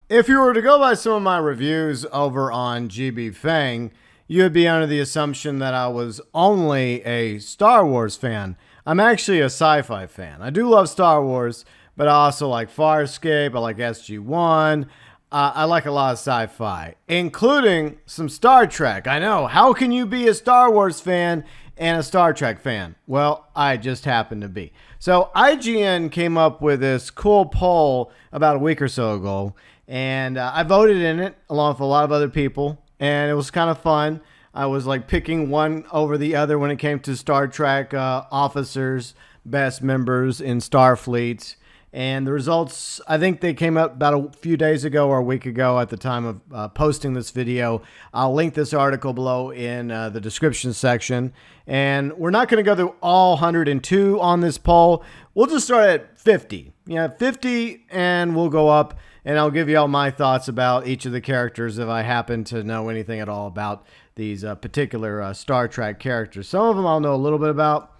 If you were to go by some of my reviews over on GB Fang, you would be under the assumption that I was only a Star Wars fan. I'm actually a sci-fi fan. I do love Star Wars, but I also like Farscape, I like SG-1. I like a lot of sci-fi, including some Star Trek. I know, how can you be a Star Wars fan and a Star Trek fan? Well, I just happen to be. So IGN came up with this cool poll about a week or so ago, and I voted in it along with a lot of other people, and it was kind of fun. I was like picking one over the other when it came to Star Trek officers, best members in Starfleet. And the results, I think they came out about a few days ago or a week ago at the time of posting this video. I'll link this article below in the description section. And we're not going to go through all 102 on this poll. We'll just start at 50. Yeah, 50, and we'll go up. And I'll give you all my thoughts about each of the characters if I happen to know anything at all about these particular Star Trek characters. Some of them I'll know a little bit about.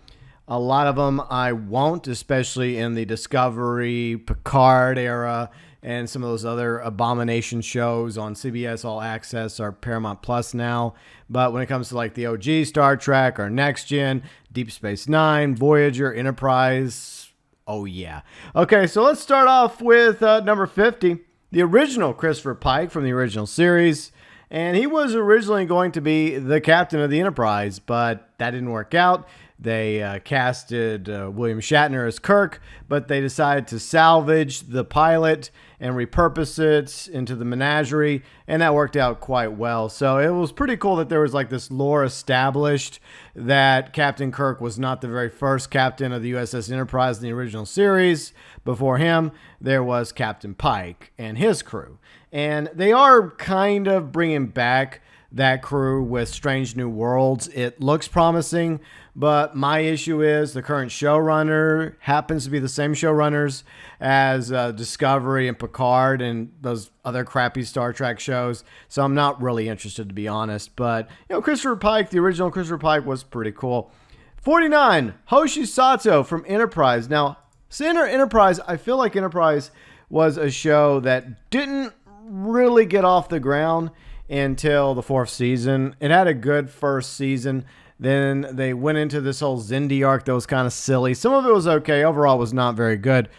A lot of them I won't, especially in the Discovery, Picard era, and some of those other abomination shows on CBS All Access or Paramount Plus now. But when it comes to like the OG Star Trek or Next Gen, Deep Space Nine, Voyager, Enterprise, oh yeah. Okay, so let's start off with number 50, the original Christopher Pike from the original series. And he was originally going to be the captain of the Enterprise, but that didn't work out. They casted William Shatner as Kirk, but they decided to salvage the pilot and repurpose it into the menagerie, and that worked out quite well. So it was pretty cool that there was like this lore established that Captain Kirk was not the very first captain of the USS Enterprise in the original series. Before him, there was Captain Pike and his crew. And they are kind of bringing back that crew with Strange New Worlds. It looks promising, but my issue is the current showrunner happens to be the same showrunners as Discovery and Picard and those other crappy Star Trek shows. So I'm not really interested, to be honest. But, you know, Christopher Pike, the original Christopher Pike, was pretty cool. 49, Hoshi Sato from Enterprise. Now, seeing her Enterprise, I feel like Enterprise was a show that didn't really get off the ground until the fourth season. It had a good first season. Then they went into this whole Xindi arc that was kind of silly. Some of it was okay. Overall, it was not very good.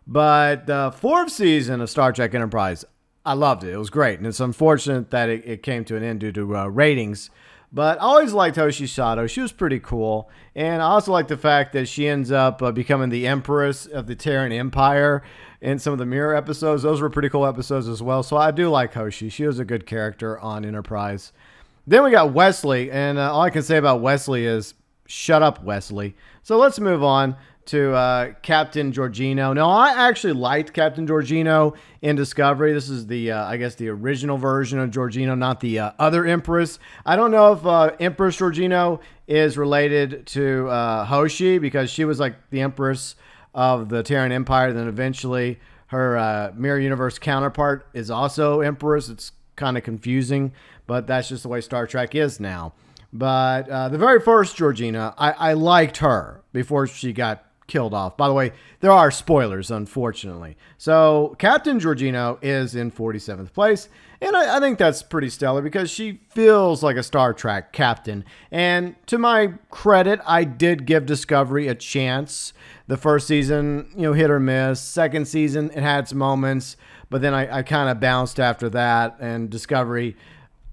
But the fourth season of Star Trek Enterprise, I loved it. It was great. And it's unfortunate that it came to an end due to ratings. But I always liked Hoshi Sato. She was pretty cool. And I also like the fact that she ends up becoming the Empress of the Terran Empire in some of the Mirror episodes. Those were pretty cool episodes as well. So I do like Hoshi. She was a good character on Enterprise. Then we got Wesley. And all I can say about Wesley is, shut up, Wesley. So let's move on to Captain Georgino. Now, I actually liked Captain Georgino in Discovery. This is the, I guess, the original version of Georgino, not the other Empress. I don't know if Empress Georgino is related to Hoshi, because she was like the Empress of the Terran Empire. Then eventually her Mirror Universe counterpart is also Empress. It's kind of confusing, but that's just the way Star Trek is now. But the very first Georgina, I liked her before she got killed off. By the way, there are spoilers, unfortunately. So Captain Georgino is in 47th place, and I think that's pretty stellar because she feels like a Star Trek captain. And to my credit, I did give Discovery a chance. The first season, you know, hit or miss. Second season, it had some moments, but then I kind of bounced after that. And Discovery,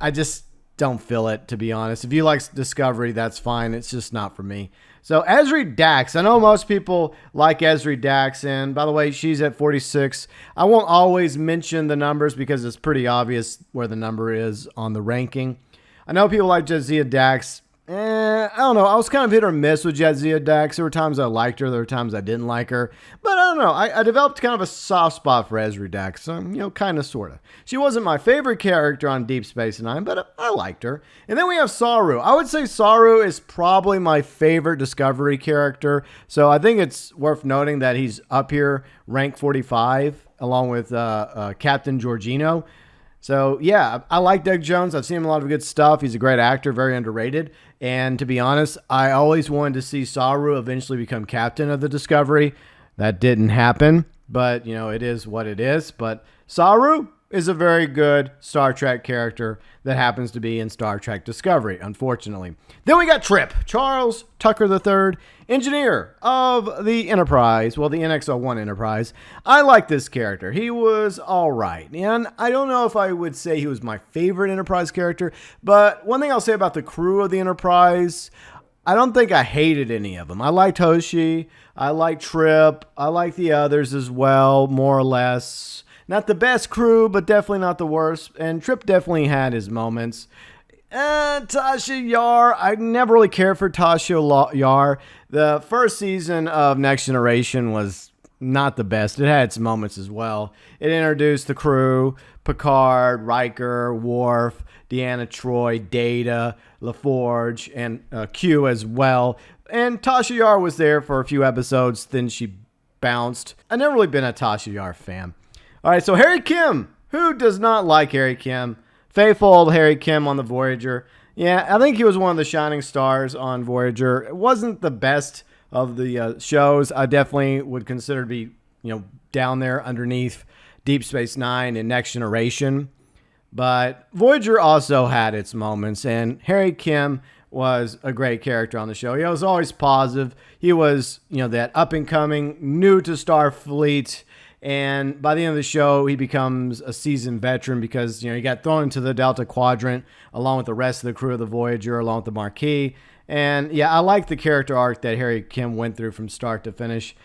I just don't feel it, to be honest. If you like Discovery, that's fine. It's just not for me. So Ezri Dax. I know most people like Ezri Dax, and by the way, she's at 46. I won't always mention the numbers because it's pretty obvious where the number is on the ranking. I know people like Jadzia Dax. I don't know. I was kind of hit or miss with Jadzia Dax. There were times I liked her. There were times I didn't like her. But I don't know. I developed kind of a soft spot for Ezri Dax. So, you know, kind of, sort of. She wasn't my favorite character on Deep Space Nine, but I liked her. And then we have Saru. I would say Saru is probably my favorite Discovery character. So I think it's worth noting that he's up here, rank 45, along with Captain Georgino. So, yeah, I like Doug Jones. I've seen him in a lot of good stuff. He's a great actor, very underrated. And to be honest, I always wanted to see Saru eventually become captain of the Discovery. That didn't happen, but, you know, it is what it is. But Saru, is a very good Star Trek character that happens to be in Star Trek Discovery, unfortunately. Then we got Trip, Charles Tucker III, engineer of the Enterprise, well, the NX-01 Enterprise. I like this character. He was all right. And I don't know if I would say he was my favorite Enterprise character, but one thing I'll say about the crew of the Enterprise, I don't think I hated any of them. I liked Hoshi. I liked Trip. I liked the others as well, more or less. Not the best crew, but definitely not the worst. And Trip definitely had his moments. Tasha Yar, I never really cared for Tasha Yar. The first season of Next Generation was not the best. It had its moments as well. It introduced the crew, Picard, Riker, Worf, Deanna Troi, Data, LaForge, and Q as well. And Tasha Yar was there for a few episodes, then she bounced. I've never really been a Tasha Yar fan. All right, so Harry Kim. Who does not like Harry Kim? Faithful old Harry Kim on the Voyager. Yeah, I think he was one of the shining stars on Voyager. It wasn't the best of the shows. I definitely would consider to be, down there underneath Deep Space Nine and Next Generation. But Voyager also had its moments, and Harry Kim was a great character on the show. He was always positive. He was, that up-and-coming, new to Starfleet. And by the end of the show, he becomes a seasoned veteran because, he got thrown into the Delta Quadrant along with the rest of the crew of the Voyager, along with the Marquis. And, yeah, I like the character arc that Harry Kim went through from start to finish.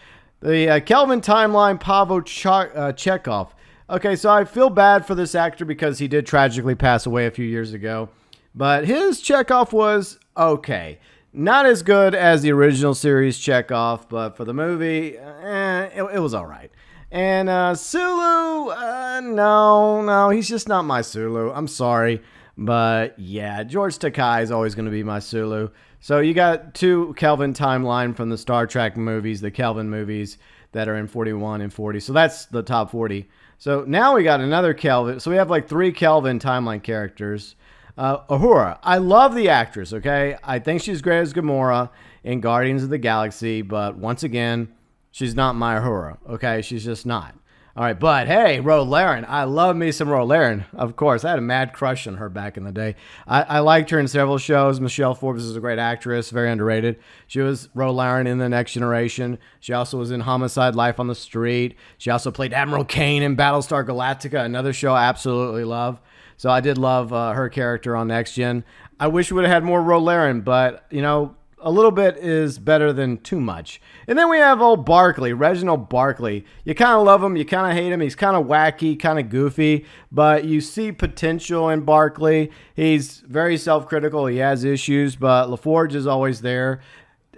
The Kelvin timeline, Pavel Chekhov. Okay, so I feel bad for this actor because he did tragically pass away a few years ago. But his Chekhov was okay. Not as good as the original series Chekhov, but for the movie, it was all right. And Sulu, no, he's just not my Sulu. I'm sorry. But yeah, George Takei is always going to be my Sulu. So you got two Kelvin timeline from the Star Trek movies, the Kelvin movies that are in 41 and 40. So that's the top 40. So now we got another Kelvin. So we have like three Kelvin timeline characters. Uhura, I love the actress, okay? I think she's great as Gamora in Guardians of the Galaxy. But once again, she's not my Uhura, okay? She's just not. All right, but hey, Ro Laren. I love me some Ro Laren. Of course, I had a mad crush on her back in the day. I liked her in several shows. Michelle Forbes is a great actress, very underrated. She was Ro Laren in The Next Generation. She also was in Homicide: Life on the Street. She also played Admiral Kane in Battlestar Galactica, another show I absolutely love. So I did love her character on Next Gen. I wish we would have had more Ro Laren, but, a little bit is better than too much. And then we have old Barclay, Reginald Barclay. You kind of love him, you kind of hate him. He's kind of wacky, kind of goofy, but you see potential in Barclay. He's very self-critical. He has issues, but LaForge is always there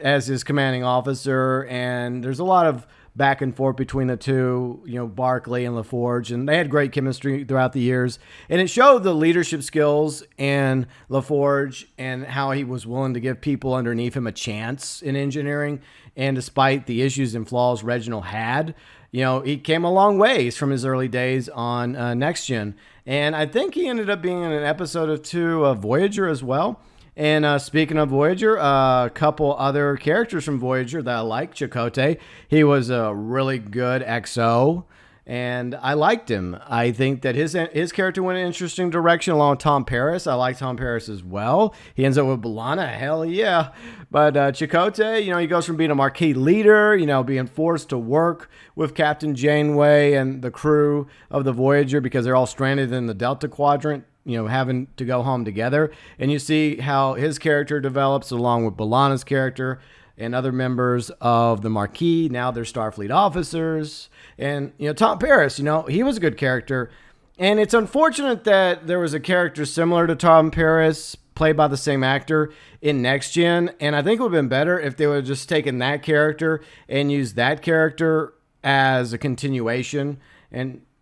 as his commanding officer, and there's a lot of back and forth between the two, Barclay and LaForge, and they had great chemistry throughout the years. And it showed the leadership skills in LaForge and how he was willing to give people underneath him a chance in engineering. And despite the issues and flaws Reginald had, he came a long ways from his early days on Next Gen. And I think he ended up being in an episode or two of Voyager as well. And speaking of Voyager, a couple other characters from Voyager that I like. Chakotay, he was a really good XO, and I liked him. I think that his character went in an interesting direction along with Tom Paris. I like Tom Paris as well. He ends up with B'Elanna, hell yeah. But Chakotay, he goes from being a marquee leader, being forced to work with Captain Janeway and the crew of the Voyager because they're all stranded in the Delta Quadrant, having to go home together. And you see how his character develops along with B'Elanna's character and other members of the Marquis. Now they're Starfleet officers. And, Tom Paris, he was a good character. And it's unfortunate that there was a character similar to Tom Paris, played by the same actor, in Next Gen. And I think it would have been better if they would have just taken that character and used that character as a continuation.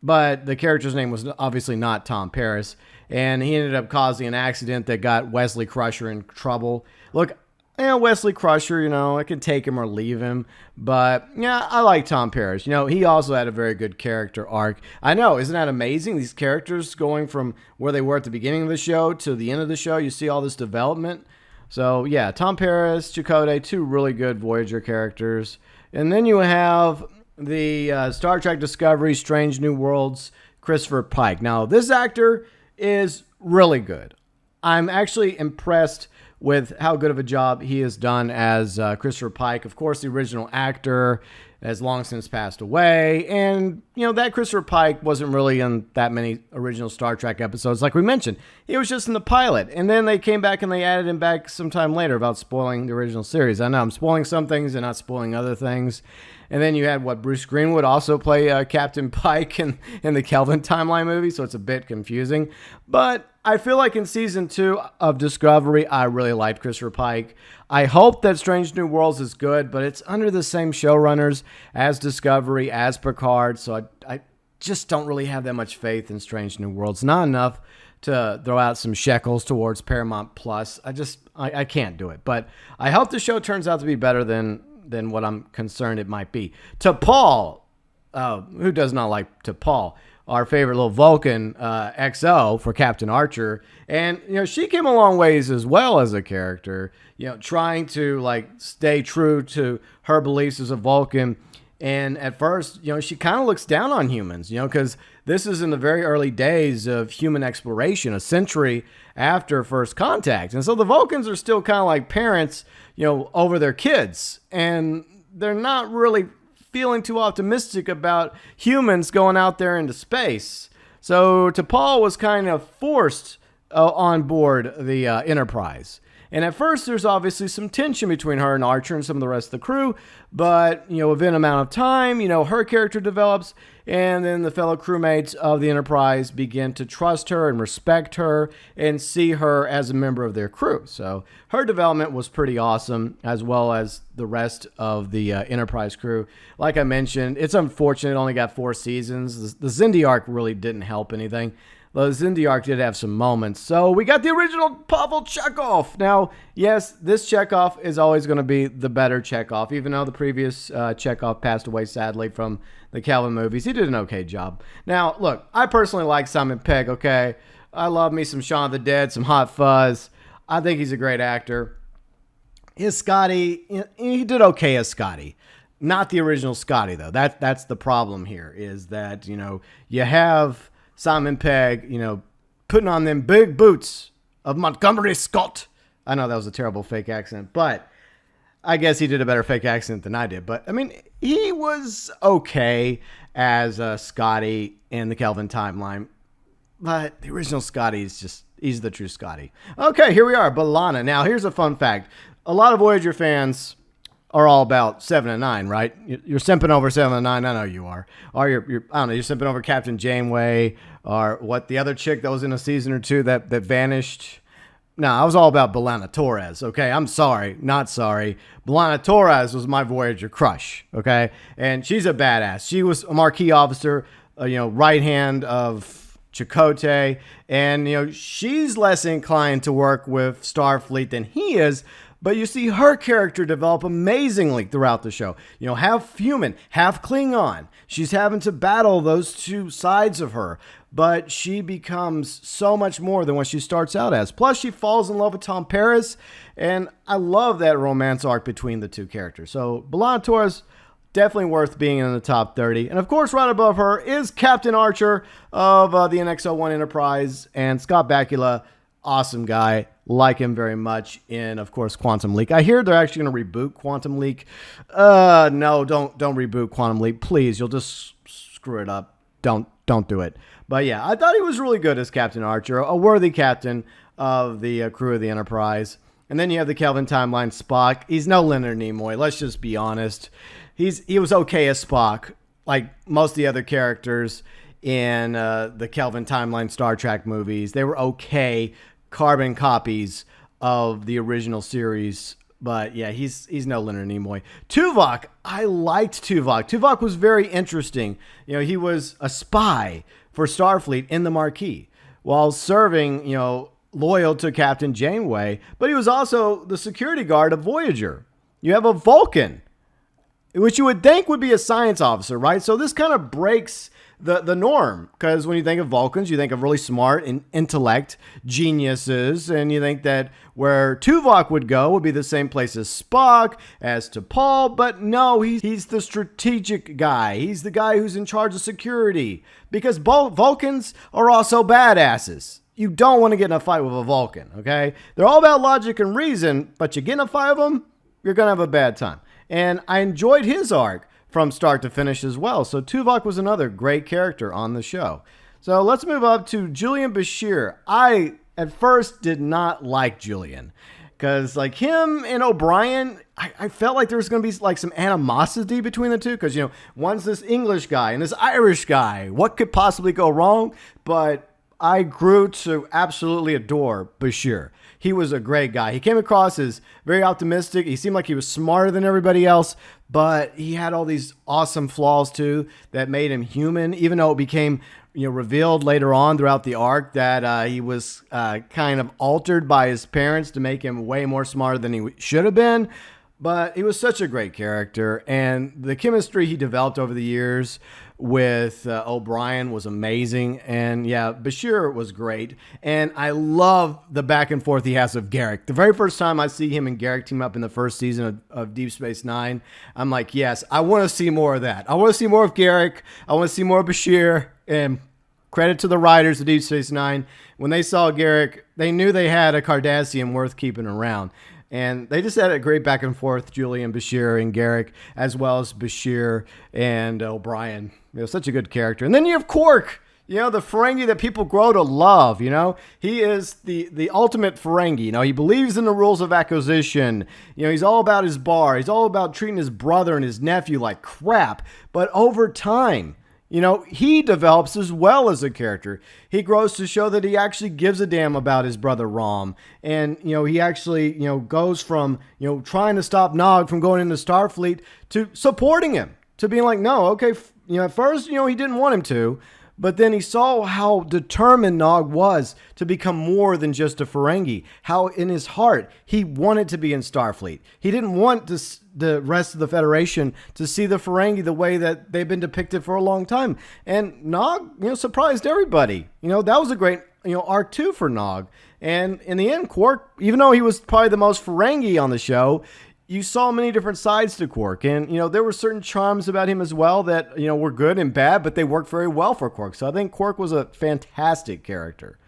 But the character's name was obviously not Tom Paris. And he ended up causing an accident that got Wesley Crusher in trouble. Look, Wesley Crusher, I could take him or leave him. But, yeah, I like Tom Paris. He also had a very good character arc. I know, isn't that amazing? These characters going from where they were at the beginning of the show to the end of the show. You see all this development. So, yeah, Tom Paris, Chakotay, two really good Voyager characters. And then you have the Star Trek Discovery, Strange New Worlds Christopher Pike. Now, this actor is really good. I'm actually impressed with how good of a job he has done as Christopher Pike. Of course, the original actor has long since passed away. And, that Christopher Pike wasn't really in that many original Star Trek episodes. Like we mentioned, he was just in the pilot. And then they came back and they added him back sometime later about spoiling the original series. I know I'm spoiling some things and not spoiling other things. And then you had Bruce Greenwood also play Captain Pike in the Kelvin timeline movie. So it's a bit confusing. But I feel like in season 2 of Discovery, I really liked Christopher Pike. I hope that Strange New Worlds is good, but it's under the same showrunners as Discovery, as Picard. So I just don't really have that much faith in Strange New Worlds. Not enough to throw out some shekels towards Paramount Plus. I can't do it. But I hope the show turns out to be better than what I'm concerned it might be. T'Pol, who does not like T'Pol? Our favorite little Vulcan, XO for Captain Archer. And, she came a long ways as well as a character, trying to stay true to her beliefs as a Vulcan. And at first, she kind of looks down on humans, because this is in the very early days of human exploration, a century after First Contact. And so the Vulcans are still kind of like parents, over their kids. And they're not really feeling too optimistic about humans going out there into space. So T'Pol was kind of forced on board the Enterprise. And at first, there's obviously some tension between her and Archer and some of the rest of the crew. But, within an amount of time, her character develops. And then the fellow crewmates of the Enterprise begin to trust her and respect her and see her as a member of their crew. So her development was pretty awesome, as well as the rest of the Enterprise crew. Like I mentioned, it's unfortunate it only got 4 seasons. The Xindi arc really didn't help anything. The Xindi arc did have some moments. So we got the original Pavel Chekhov. Now, yes, this Chekhov is always going to be the better Chekhov, even though the previous Chekhov passed away, sadly, from the Kelvin movies. He did an okay job. Now, look, I personally like Simon Pegg, okay? I love me some Shaun of the Dead, some Hot Fuzz. I think he's a great actor. His Scotty, he did okay as Scotty. Not the original Scotty, though. That's the problem here, is that, you have Simon Pegg, putting on them big boots of Montgomery Scott. I know that was a terrible fake accent, but I guess he did a better fake accent than I did. But, he was okay as Scotty in the Kelvin timeline. But the original Scotty is he's the true Scotty. Okay, here we are, B'Elanna. Now, here's a fun fact. A lot of Voyager fans are all about 7 and 9, right? You're simping over 7 and 9. I know you are. Or you're I don't know, you're simping over Captain Janeway, or what, the other chick that was in a season or 2 that vanished. No, I was all about B'Elanna Torres, okay? I'm sorry, not sorry. B'Elanna Torres was my Voyager crush, okay? And she's a badass. She was a Marquis officer, right hand of Chakotay, and, she's less inclined to work with Starfleet than he is. But you see her character develop amazingly throughout the show. Half human, half Klingon. She's having to battle those two sides of her. But she becomes so much more than what she starts out as. Plus, she falls in love with Tom Paris. And I love that romance arc between the two characters. So, B'Elanna Torres, definitely worth being in the top 30. And of course, right above her is Captain Archer of the NX-01 Enterprise. And Scott Bakula, awesome guy. Like him very much in, of course, Quantum Leap. I hear they're actually going to reboot Quantum Leap. No, don't reboot Quantum Leap. Please, you'll just screw it up. Don't do it. But yeah, I thought he was really good as Captain Archer, a worthy captain of the crew of the Enterprise. And then you have the Kelvin timeline Spock. He's no Leonard Nimoy. Let's just be honest. He was okay as Spock, like most of the other characters in the Kelvin timeline Star Trek movies. They were okay carbon copies of the original series. But yeah, he's no Leonard Nimoy. Tuvok, I liked Tuvok. Tuvok was very interesting. He was a spy for Starfleet in the Marquis while serving, loyal to Captain Janeway. But he was also the security guard of Voyager. You have a Vulcan, which you would think would be a science officer, right? So this kind of breaks the norm. Because when you think of Vulcans, you think of really smart and intellect geniuses, and you think that where Tuvok would go would be the same place as Spock, as T'Pol, but no, he's the strategic guy. He's the guy who's in charge of security, because Vulcans are also badasses. You don't want to get in a fight with a Vulcan, okay? They're all about logic and reason, but you get in a fight with them, you're going to have a bad time. And I enjoyed his arc from start to finish as well. So Tuvok was another great character on the show. So let's move up to Julian Bashir. I, at first, did not like Julian. Because, like, him and O'Brien, I felt like there was going to be, like, some animosity between the two. Because, you know, one's this English guy and this Irish guy. What could possibly go wrong? But I grew to absolutely adore Bashir. He was a great guy. He came across as very optimistic. He seemed like he was smarter than everybody else, but he had all these awesome flaws too that made him human, even though it became, you know, revealed later on throughout the arc that he was kind of altered by his parents to make him way more smarter than he should have been. But he was such a great character, and the chemistry he developed over the years with O'Brien was amazing. And yeah, Bashir was great, and I love the back and forth he has with Garrick. The very first time I see him and Garrick team up in the first season of Deep Space Nine, I'm like, yes, I want to see more of that. I want to see more of Garrick. I want to see more of Bashir. And credit to the writers of Deep Space Nine. When they saw Garrick, they knew they had a Cardassian worth keeping around. And they just had a great back and forth, Julian Bashir and Garrick, as well as Bashir and O'Brien. You know, such a good character. And then you have Quark, you know, the Ferengi that people grow to love, you know. He is the ultimate Ferengi. You know, he believes in the rules of acquisition. You know, he's all about his bar. He's all about treating his brother and his nephew like crap. But over time, you know, he develops as well as a character. He grows to show that he actually gives a damn about his brother Rom. And, you know, he actually, you know, goes from, you know, trying to stop Nog from going into Starfleet to supporting him, to being like, no, okay, you know, at first, you know, he didn't want him to, but then he saw how determined Nog was to become more than just a Ferengi. How in his heart, he wanted to be in Starfleet. He didn't want the rest of the Federation to see the Ferengi the way that they've been depicted for a long time. And Nog, you know, surprised everybody. You know, that was a great, you know, arc too for Nog. And in the end, Quark, even though he was probably the most Ferengi on the show, you saw many different sides to Quark. And, you know, there were certain charms about him as well that, you know, were good and bad, but they worked very well for Quark. So I think Quark was a fantastic character.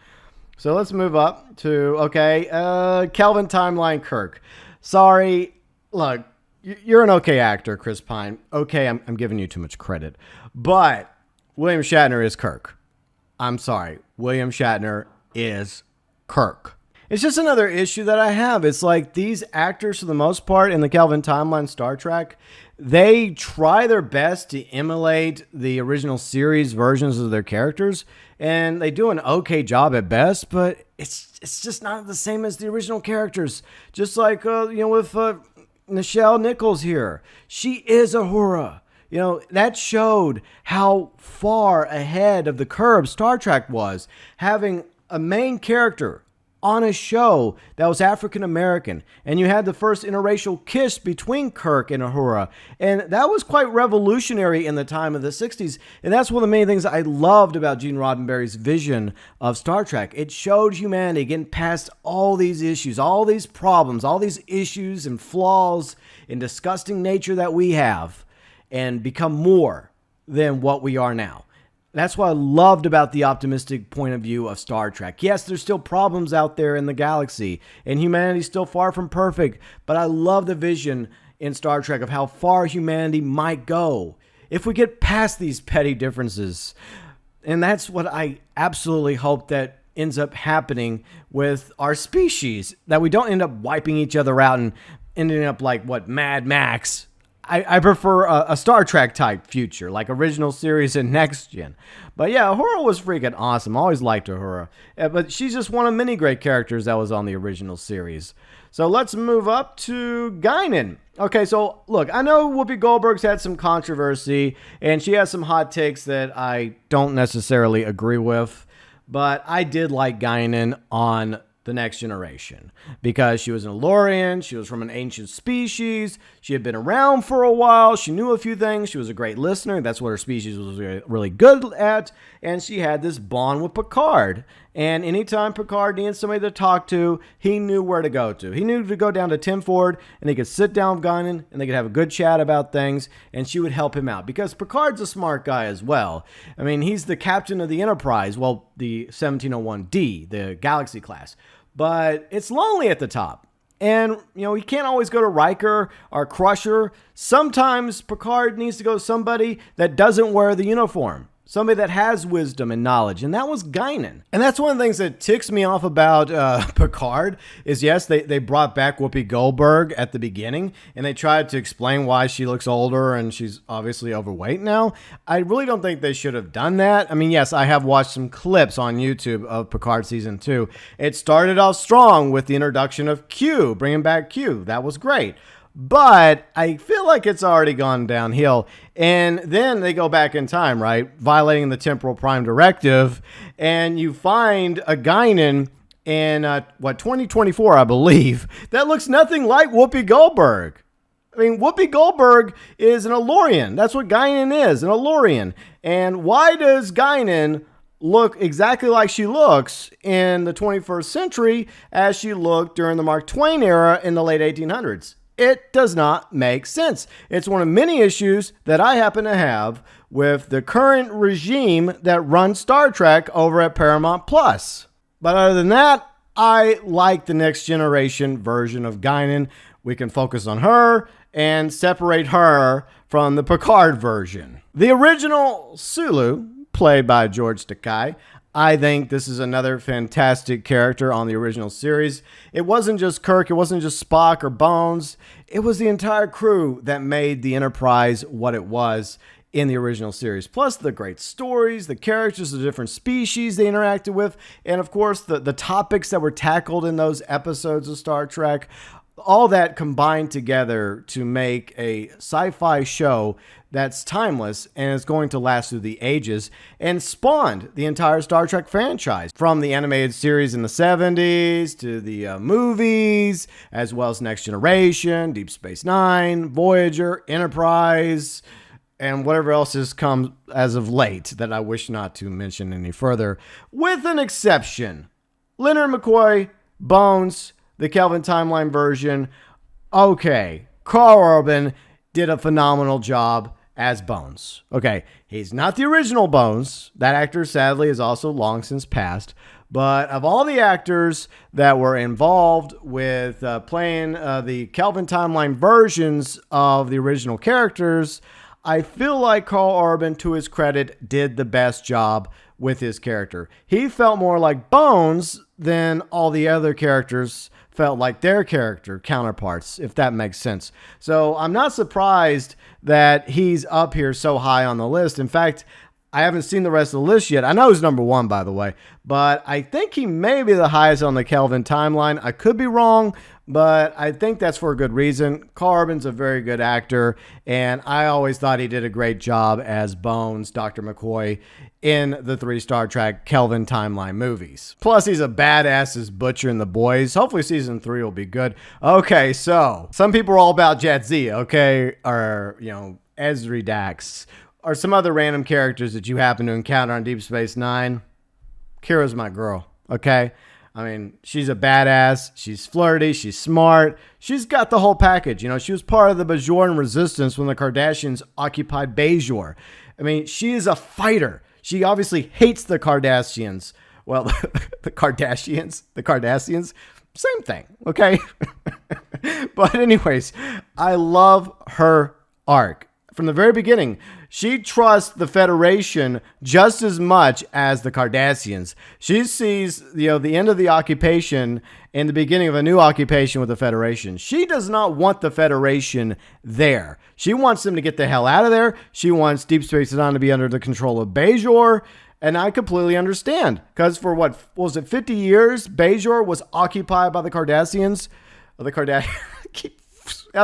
So let's move up to, Kelvin Timeline Kirk. Sorry, look, you're an okay actor, Chris Pine. Okay, I'm giving you too much credit. But William Shatner is Kirk. I'm sorry. William Shatner is Kirk. It's just another issue that I have. It's like these actors, for the most part, in the Kelvin Timeline Star Trek, they try their best to emulate the original series versions of their characters, and they do an okay job at best, but it's just not the same as the original characters. Just like, you know, with Nichelle Nichols here. She is Uhura. You know, that showed how far ahead of the curve Star Trek was, having a main character on a show that was African American, and you had the first interracial kiss between Kirk and Uhura, and that was quite revolutionary in the time of the 60s, and that's one of the main things I loved about Gene Roddenberry's vision of Star Trek. It showed humanity getting past all these issues, all these problems, all these issues and flaws and disgusting nature that we have, and become more than what we are now. That's what I loved about the optimistic point of view of Star Trek. Yes, there's still problems out there in the galaxy, and humanity's still far from perfect, but I love the vision in Star Trek of how far humanity might go if we get past these petty differences. And that's what I absolutely hope that ends up happening with our species, that we don't end up wiping each other out and ending up like, what, Mad Max. I prefer a Star Trek type future, like original series and Next Gen. But yeah, Uhura was freaking awesome. I always liked Uhura. But she's just one of many great characters that was on the original series. So let's move up to Guinan. Okay, so look, I know Whoopi Goldberg's had some controversy, and she has some hot takes that I don't necessarily agree with. But I did like Guinan on The Next Generation, because she was an Elorian, she was from an ancient species, she had been around for a while, she knew a few things, she was a great listener, that's what her species was really good at, and she had this bond with Picard. And anytime Picard needed somebody to talk to, he knew where to go to. He knew to go down to Tim Ford, and he could sit down with Guinan, and they could have a good chat about things, and she would help him out. Because Picard's a smart guy as well. I mean, he's the captain of the Enterprise, well, the 1701D, the Galaxy class. But it's lonely at the top. And, he can't always go to Riker or Crusher. Sometimes Picard needs to go to somebody that doesn't wear the uniform. Somebody that has wisdom and knowledge, and that was Guinan. And that's one of the things that ticks me off about Picard is, yes, they brought back Whoopi Goldberg at the beginning, and they tried to explain why she looks older and she's obviously overweight now. I really don't think they should have done that. I mean, yes, I have watched some clips on YouTube of Picard Season 2. It started off strong with the introduction of Q, bringing back Q. That was great. But I feel like it's already gone downhill. And then they go back in time, right? Violating the Temporal Prime Directive. And you find a Guinan in, 2024, I believe, that looks nothing like Whoopi Goldberg. I mean, Whoopi Goldberg is an Elorian. That's what Guinan is, an Elorian. And why does Guinan look exactly like she looks in the 21st century as she looked during the Mark Twain era in the late 1800s? It does not make sense. It's one of many issues that I happen to have with the current regime that runs Star Trek over at Paramount Plus. But other than that, I like the Next Generation version of Guinan. We can focus on her and separate her from the Picard version. The original Sulu, played by George Takei, I think this is another fantastic character on the original series. It wasn't just Kirk, it wasn't just Spock or Bones. It was the entire crew that made the Enterprise what it was in the original series. Plus the great stories, the characters, the different species they interacted with, and of course the topics that were tackled in those episodes of Star Trek. All that combined together to make a sci-fi show that's timeless and is going to last through the ages, and spawned the entire Star Trek franchise, from the animated series in the 70s to the movies, as well as Next Generation, Deep Space Nine, Voyager, Enterprise, and whatever else has come as of late that I wish not to mention any further, with an exception. Leonard McCoy, Bones, the Kelvin Timeline version. Okay, Karl Urban did a phenomenal job as Bones. Okay, he's not the original Bones. That actor, sadly, is also long since passed. But of all the actors that were involved with playing the Kelvin Timeline versions of the original characters, I feel like Karl Urban, to his credit, did the best job with his character. He felt more like Bones than all the other characters felt like their character counterparts, if that makes sense. So I'm not surprised that he's up here so high on the list. In fact, I haven't seen the rest of the list yet. I know he's number one, by the way, but I think he may be the highest on the Kelvin Timeline. I could be wrong, but I think that's for a good reason. Karl Urban's a very good actor, and I always thought he did a great job as Bones, Dr. McCoy, in the 3 Star Trek Kelvin Timeline movies. Plus, he's a badass as Butcher in The Boys. Hopefully season 3 will be good. Okay, so some people are all about Jadzia, okay, or, Ezri Dax, or some other random characters that you happen to encounter on Deep Space Nine. Kira's my girl, okay? I mean, she's a badass. She's flirty. She's smart. She's got the whole package. She was part of the Bajoran resistance when the Kardashians occupied Bajor. I mean, she is a fighter. She obviously hates the Kardashians. Well, the Kardashians, same thing, okay? But anyways, I love her arc. From the very beginning, she trusts the Federation just as much as the Cardassians. She sees, the end of the occupation and the beginning of a new occupation with the Federation. She does not want the Federation there. She wants them to get the hell out of there. She wants Deep Space Nine to be under the control of Bajor. And I completely understand. Because for what was it, 50 years, Bajor was occupied by the Cardassians. I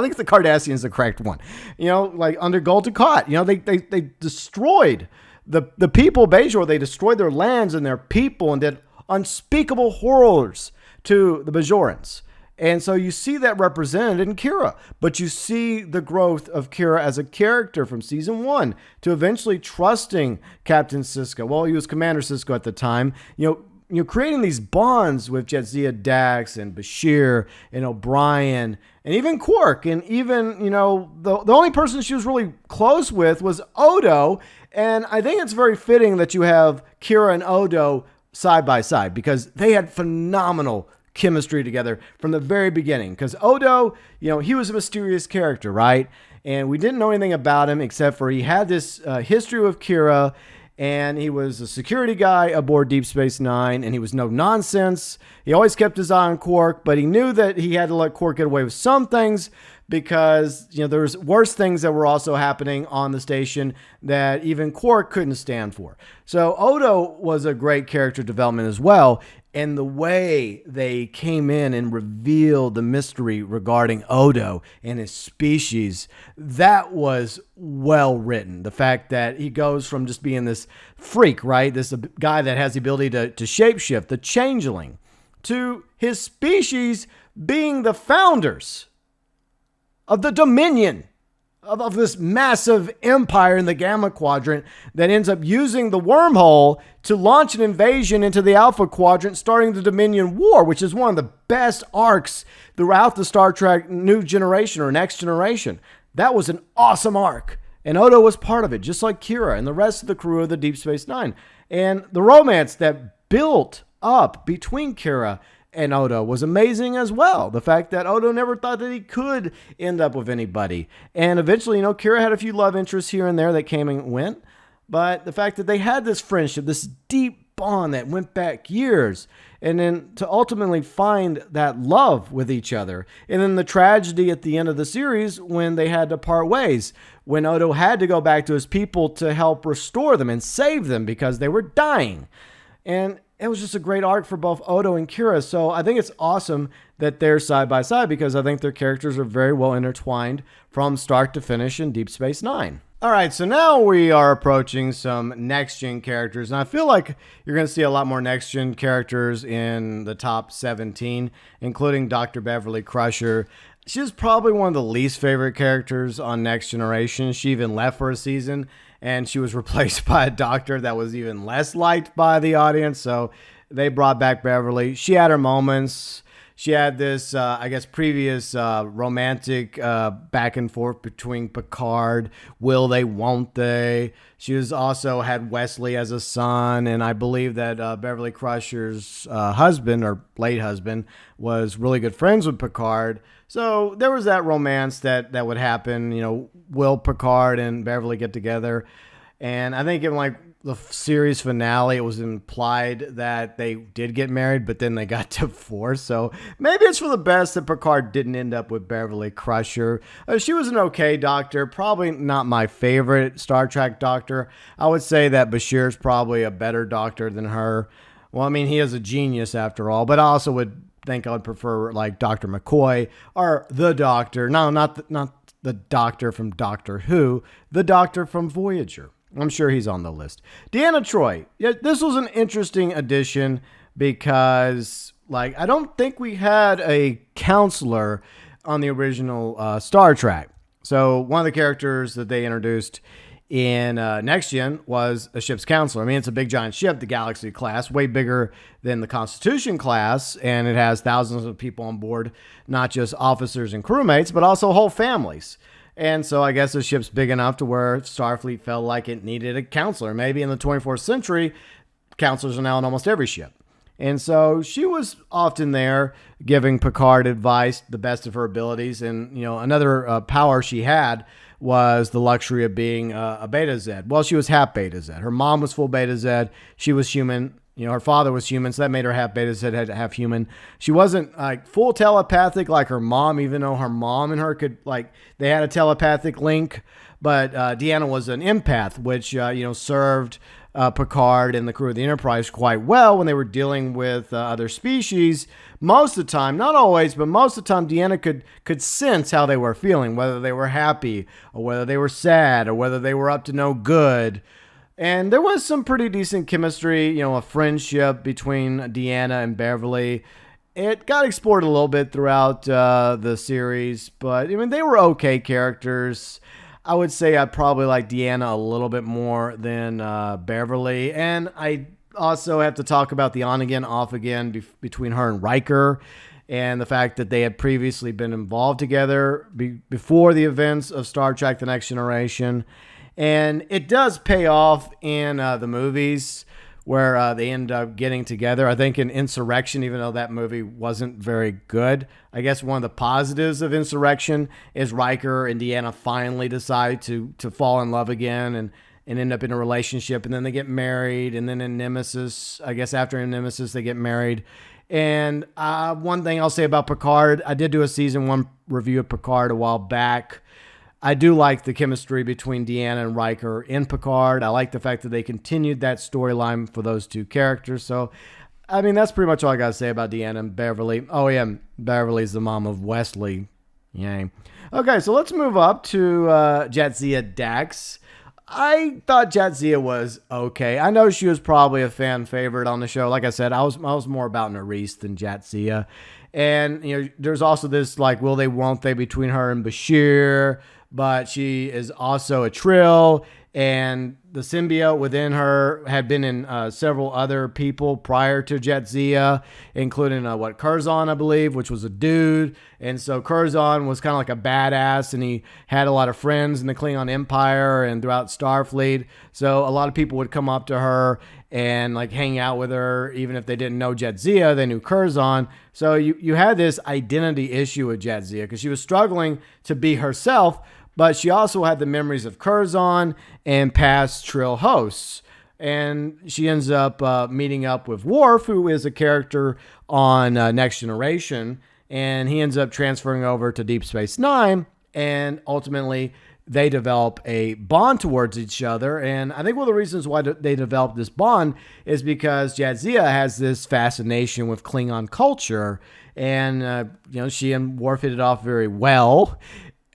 think the Cardassians the correct one. Like under Gul Dukat, they destroyed the people of Bajor. They destroyed their lands and their people and did unspeakable horrors to the Bajorans. And so you see that represented in Kira, but you see the growth of Kira as a character from season 1 to eventually trusting Captain Sisko. Well, he was Commander Sisko at the time. You're creating these bonds with Jadzia Dax and Bashir and O'Brien and even Quark. And even, the only person she was really close with was Odo. And I think it's very fitting that you have Kira and Odo side by side because they had phenomenal chemistry together from the very beginning. Because Odo, he was a mysterious character, right? And we didn't know anything about him except for he had this history with Kira. And he was a security guy aboard Deep Space Nine, and he was no nonsense. He always kept his eye on Quark, but he knew that he had to let Quark get away with some things because, there was worse things that were also happening on the station that even Quark couldn't stand for. So Odo was a great character development as well. And the way they came in and revealed the mystery regarding Odo and his species, that was well written. The fact that he goes from just being this freak, right? This guy that has the ability to shapeshift, the changeling, to his species being the founders of the Dominion, of this massive empire in the Gamma Quadrant that ends up using the wormhole to launch an invasion into the Alpha Quadrant, starting the Dominion War, which is one of the best arcs throughout the Star Trek New Generation or Next Generation. That was an awesome arc. And Odo was part of it, just like Kira and the rest of the crew of the Deep Space Nine. And the romance that built up between Kira and Odo was amazing as well. The fact that Odo never thought that he could end up with anybody. And eventually, Kira had a few love interests here and there that came and went. But the fact that they had this friendship, this deep bond that went back years, and then to ultimately find that love with each other. And then the tragedy at the end of the series when they had to part ways, when Odo had to go back to his people to help restore them and save them because they were dying. And it was just a great arc for both Odo and Kira. So I think it's awesome that they're side by side because I think their characters are very well intertwined from start to finish in Deep Space Nine. All right, so now we are approaching some next-gen characters, and I feel like you're going to see a lot more next-gen characters in the top 17, including Dr. Beverly Crusher. She's probably one of the least favorite characters on Next Generation. She even left for a season, and she was replaced by a doctor that was even less liked by the audience, so they brought back Beverly. She had her moments. She had this, previous romantic back and forth between Picard. Will they, won't they? She was also had Wesley as a son, and I believe that Beverly Crusher's husband, or late husband, was really good friends with Picard. So there was that romance that would happen. Will Picard and Beverly get together? And I think in the series finale, it was implied that they did get married, but then they got divorced. So maybe it's for the best that Picard didn't end up with Beverly Crusher. She was an okay doctor, probably not my favorite Star Trek doctor. I would say that Bashir's probably a better doctor than her. Well, I mean, he is a genius after all, but I also would think I would prefer Dr. McCoy or the Doctor. No, not the Doctor from Doctor Who, the Doctor from Voyager. I'm sure he's on the list. Deanna Troi. Yeah, this was an interesting addition because, I don't think we had a counselor on the original Star Trek. So one of the characters that they introduced in Next Gen was a ship's counselor. I mean, it's a big giant ship, the Galaxy class, way bigger than the Constitution class, and it has thousands of people on board, not just officers and crewmates, but also whole families. And so I guess the ship's big enough to where Starfleet felt like it needed a counselor. Maybe in the 24th century, counselors are now on almost every ship. And so she was often there giving Picard advice, the best of her abilities. And, another power she had was the luxury of being a Beta Z. Well, she was half Beta Z. Her mom was full Beta Z. She was human. Her father was human, so that made her half Beta Z, half human. She wasn't full telepathic like her mom, even though her mom and her could they had a telepathic link. But Deanna was an empath, which served Picard and the crew of the Enterprise quite well when they were dealing with other species. Most of the time, not always, but most of the time, Deanna could sense how they were feeling, whether they were happy or whether they were sad or whether they were up to no good. And there was some pretty decent chemistry, a friendship between Deanna and Beverly. It got explored a little bit throughout the series, but I mean, they were okay characters. I would say I probably like Deanna a little bit more than Beverly. And I also have to talk about the on again, off again between her and Riker, and the fact that they had previously been involved together before the events of Star Trek The Next Generation. And it does pay off in the movies where they end up getting together. I think in Insurrection, even though that movie wasn't very good, I guess one of the positives of Insurrection is Riker and Deanna finally decide to fall in love again and end up in a relationship. And then they get married. And then in Nemesis, I guess after Nemesis, they get married. And one thing I'll say about Picard, I did do a season 1 review of Picard a while back. I do like the chemistry between Deanna and Riker in Picard. I like the fact that they continued that storyline for those two characters. So, I mean, that's pretty much all I got to say about Deanna and Beverly. Oh, yeah, Beverly's the mom of Wesley. Yay. Okay, so let's move up to Jadzia Dax. I thought Jadzia was okay. I know she was probably a fan favorite on the show. Like I said, I was more about Nerys than Jadzia. And, there's also this, will they, won't they between her and Bashir. But she is also a Trill, and the symbiote within her had been in several other people prior to Jadzia, including Curzon, I believe, which was a dude. And so Curzon was kind of like a badass, and he had a lot of friends in the Klingon Empire and throughout Starfleet. So a lot of people would come up to her and hang out with her, even if they didn't know Jadzia, they knew Curzon. So you had this identity issue with Jadzia because she was struggling to be herself. But she also had the memories of Curzon and past Trill hosts. And she ends up meeting up with Worf, who is a character on Next Generation. And he ends up transferring over to Deep Space Nine. And ultimately, they develop a bond towards each other. And I think one of the reasons why they developed this bond is because Jadzia has this fascination with Klingon culture. And, she and Worf hit it off very well.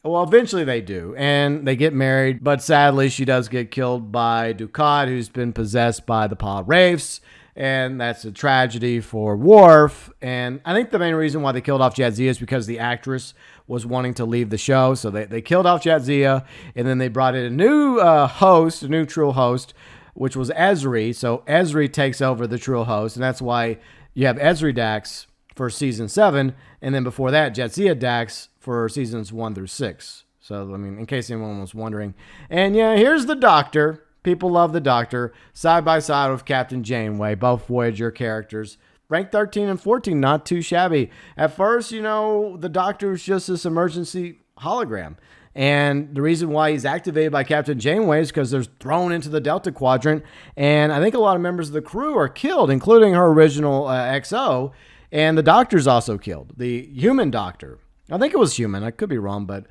Well, eventually they do, and they get married, but sadly she does get killed by Dukat, who's been possessed by the Pa Wraiths, and that's a tragedy for Worf. And I think the main reason why they killed off Jadzia is because the actress was wanting to leave the show, so they killed off Jadzia, and then they brought in a new host, a new Trill host, which was Ezri. So Ezri takes over the Trill host, and that's why you have Ezri Dax for season 7, and then before that, Jadzia Dax for seasons 1 through 6. So, I mean, in case anyone was wondering. And yeah, here's the Doctor. People love the Doctor. Side by side with Captain Janeway, both Voyager characters. Ranked 13 and 14, not too shabby. At first, the Doctor is just this emergency hologram. And the reason why he's activated by Captain Janeway is because they're thrown into the Delta Quadrant. And I think a lot of members of the crew are killed, including her original XO. And the Doctor's also killed. The human Doctor. I think it was human. I could be wrong, but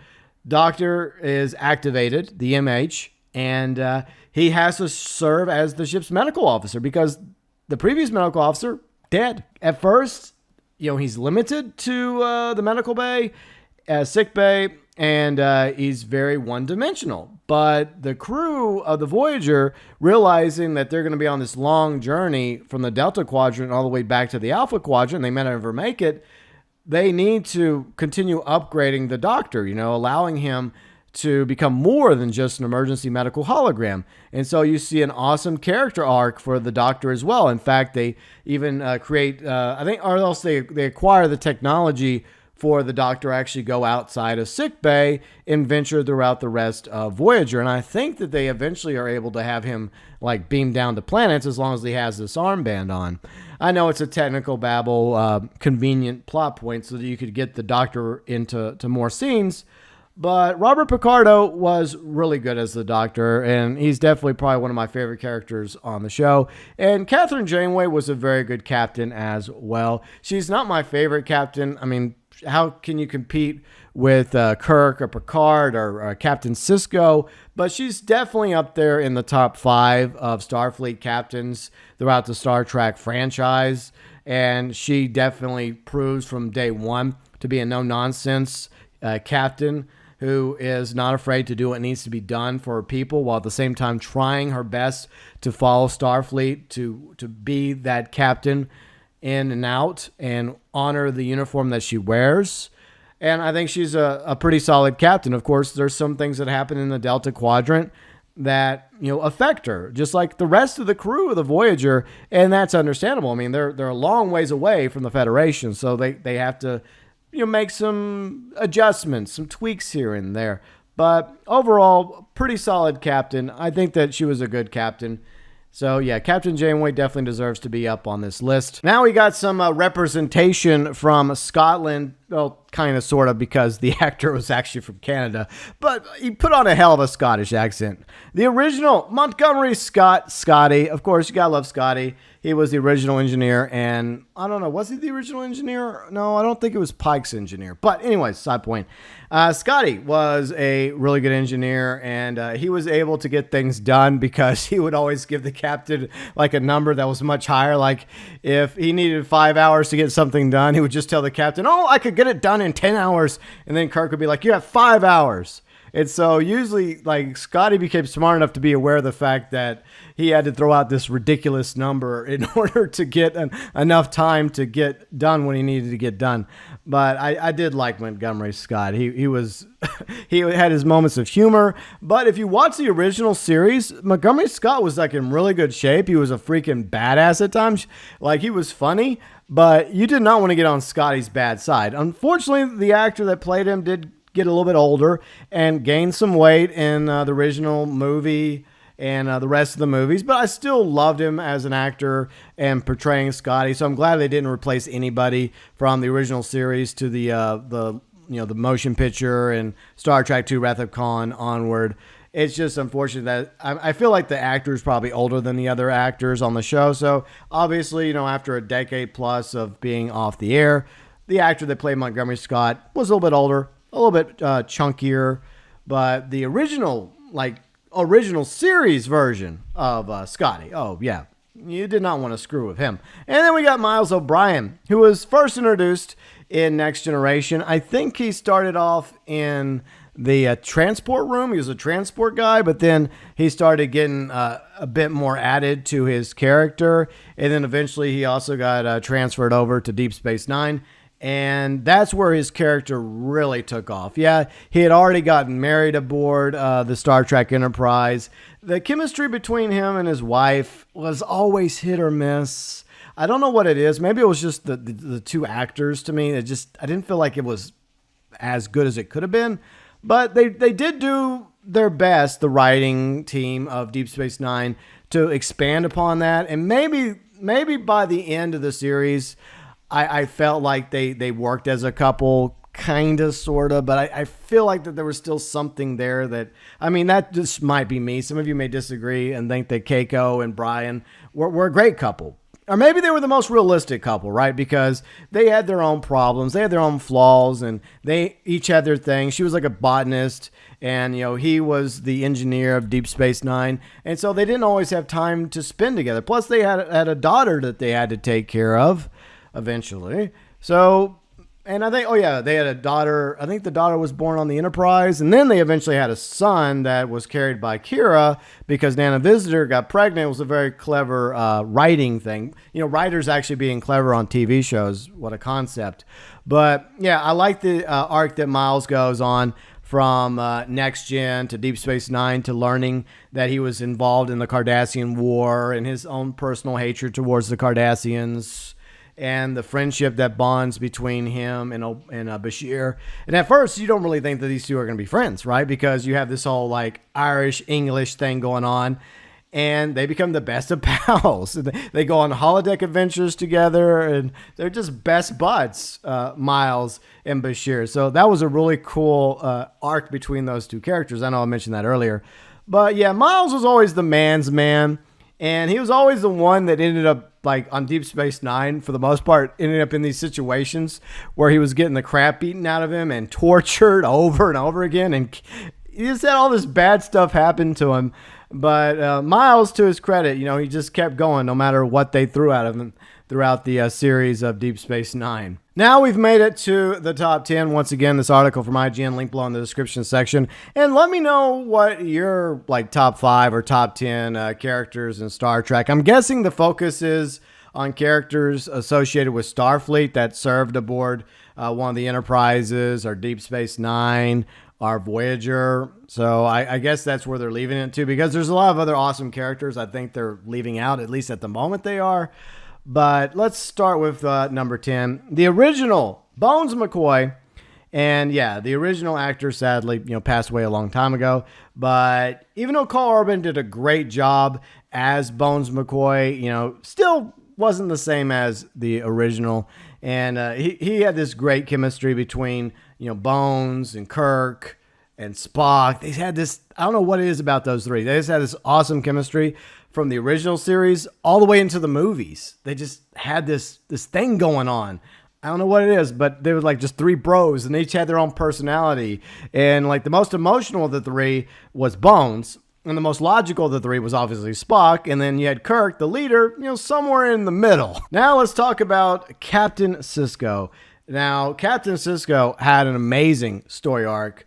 Doctor is activated, the MH, and he has to serve as the ship's medical officer because the previous medical officer dead. At first, he's limited to the medical bay, sick bay, and he's very one-dimensional. But the crew of the Voyager, realizing that they're going to be on this long journey from the Delta Quadrant all the way back to the Alpha Quadrant, they may never make it, they need to continue upgrading the Doctor, allowing him to become more than just an emergency medical hologram. And so you see an awesome character arc for the Doctor as well. In fact, they even create, or else they acquire the technology for the Doctor actually go outside of sickbay and venture throughout the rest of Voyager. And I think that they eventually are able to have him beam down to planets as long as he has this armband on. I know it's a technical babble, convenient plot point so that you could get the Doctor into more scenes. But Robert Picardo was really good as the Doctor, and he's definitely probably one of my favorite characters on the show. And Catherine Janeway was a very good captain as well. She's not my favorite captain. I mean, how can you compete with Kirk or Picard or Captain Sisko? But she's definitely up there in the top 5 of Starfleet captains throughout the Star Trek franchise. And she definitely proves from day one to be a no-nonsense captain. who is not afraid to do what needs to be done for her people, while at the same time trying her best to follow Starfleet, to be that captain in and out and honor the uniform that she wears. And I think she's a pretty solid captain. Of course, there's some things that happen in the Delta Quadrant that, affect her, just like the rest of the crew of the Voyager, and that's understandable. I mean, they're a long ways away from the Federation, so they have to, make some adjustments, some tweaks here and there. But overall, pretty solid captain. I think that she was a good captain. So, yeah, Captain Janeway definitely deserves to be up on this list. Now we got some representation from Scotland. Well, kind of, sort of, because the actor was actually from Canada. But he put on a hell of a Scottish accent. The original Montgomery Scott, Scotty. Of course, you gotta love Scotty. He was the original engineer. And I don't know, was he the original engineer? No, I don't think it was Pike's engineer. But anyways, side point. Scotty was a really good engineer, and he was able to get things done because he would always give the captain like a number that was much higher. Like if he needed 5 hours to get something done, he would just tell the captain, "Oh, I could get it done in 10 hours." And then Kirk would be like, "You have 5 hours." And so usually, like, Scotty became smart enough to be aware of the fact that he had to throw out this ridiculous number in order to get enough time to get done when he needed to get done. But I did like Montgomery Scott. He was he had his moments of humor. But if you watch the original series, Montgomery Scott was like in really good shape. He was a freaking badass at times. Like, he was funny, but you did not want to get on Scotty's bad side. Unfortunately, the actor that played him did get a little bit older and gain some weight in the original movie and the rest of the movies, but I still loved him as an actor and portraying Scotty. So I'm glad they didn't replace anybody from the original series to the motion picture and Star Trek II Wrath of Khan onward. It's just unfortunate that I feel like the actor is probably older than the other actors on the show. So obviously, after a decade plus of being off the air, the actor that played Montgomery Scott was a little bit older, a little bit chunkier, but the original series version of Scotty, oh yeah, you did not want to screw with him. And then we got Miles O'Brien, who was first introduced in Next Generation. I think he started off in the transport room. He was a transport guy, but then he started getting a bit more added to his character, and then eventually he also got transferred over to Deep Space Nine. And that's where his character really took off. Yeah, he had already gotten married aboard the Star Trek Enterprise. The chemistry between him and his wife was always hit or miss. I don't know what it is. Maybe it was just the two actors to me. I didn't feel like it was as good as it could have been. But they did do their best, the writing team of Deep Space Nine, to expand upon that. And maybe by the end of the series, I felt like they worked as a couple, kind of, sort of, but I feel like that there was still something there that just might be me. Some of you may disagree and think that Keiko and Brian were a great couple. Or maybe they were the most realistic couple, right? Because they had their own problems, they had their own flaws, and they each had their thing. She was like a botanist, and he was the engineer of Deep Space Nine, and so they didn't always have time to spend together. Plus, they had a daughter that they had to take care of eventually. So, and I think, they had a daughter. I think the daughter was born on the Enterprise, and then they eventually had a son that was carried by Kira because Nana Visitor got pregnant. It was a very clever writing thing. Writers actually being clever on TV shows. What a concept. But yeah, I like the arc that Miles goes on from Next Gen to Deep Space Nine to learning that he was involved in the Cardassian War and his own personal hatred towards the Cardassians, and the friendship that bonds between him and Bashir. And at first, you don't really think that these two are going to be friends, right? Because you have this whole like Irish-English thing going on, and they become the best of pals. They go on holodeck adventures together, and they're just best buds, Miles and Bashir. So that was a really cool arc between those two characters. I know I mentioned that earlier. But yeah, Miles was always the man's man, and he was always the one that ended up, like on Deep Space Nine, for the most part, ended up in these situations where he was getting the crap beaten out of him and tortured over and over again. And he just had all this bad stuff happen to him. But Miles, to his credit, he just kept going no matter what they threw at him. throughout the series of Deep Space Nine. Now we've made it to the top 10. Once again, this article from IGN, link below in the description section. And let me know what your top 5 or top 10 characters in Star Trek. I'm guessing the focus is on characters associated with Starfleet that served aboard one of the Enterprises or Deep Space Nine or Voyager. So I guess that's where they're leaving it to, because there's a lot of other awesome characters I think they're leaving out, at least at the moment they are. But let's start with number 10, the original Bones McCoy. And yeah, the original actor sadly, passed away a long time ago. But even though Carl Urban did a great job as Bones McCoy, still wasn't the same as the original. And he had this great chemistry between, Bones and Kirk and Spock. They had this, I don't know what it is about those three. They just had this awesome chemistry from the original series all the way into the movies. They just had this thing going on. I don't know what it is, but they were just three bros, and they each had their own personality. And the most emotional of the three was Bones, and the most logical of the three was obviously Spock. And then you had Kirk, the leader, somewhere in the middle. Now let's talk about Captain Sisko. Now, Captain Sisko had an amazing story arc.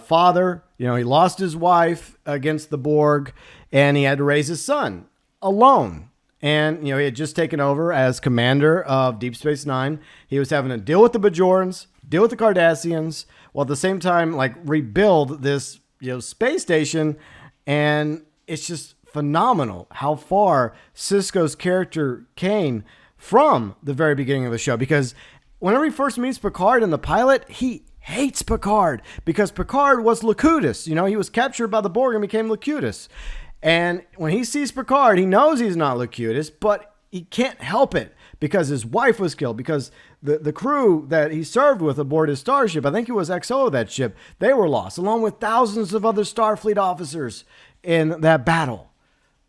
Father, he lost his wife against the Borg, and he had to raise his son alone. And, he had just taken over as commander of Deep Space Nine. He was having to deal with the Bajorans, deal with the Cardassians, while at the same time, rebuild this, space station. And it's just phenomenal how far Sisko's character came from the very beginning of the show. Because whenever he first meets Picard in the pilot, he hates Picard because Picard was Locutus. He was captured by the Borg and became Locutus. And when he sees Picard, he knows he's not Locutus, but he can't help it because his wife was killed, because the crew that he served with aboard his starship, I think it was XO of that ship, they were lost, along with thousands of other Starfleet officers in that battle.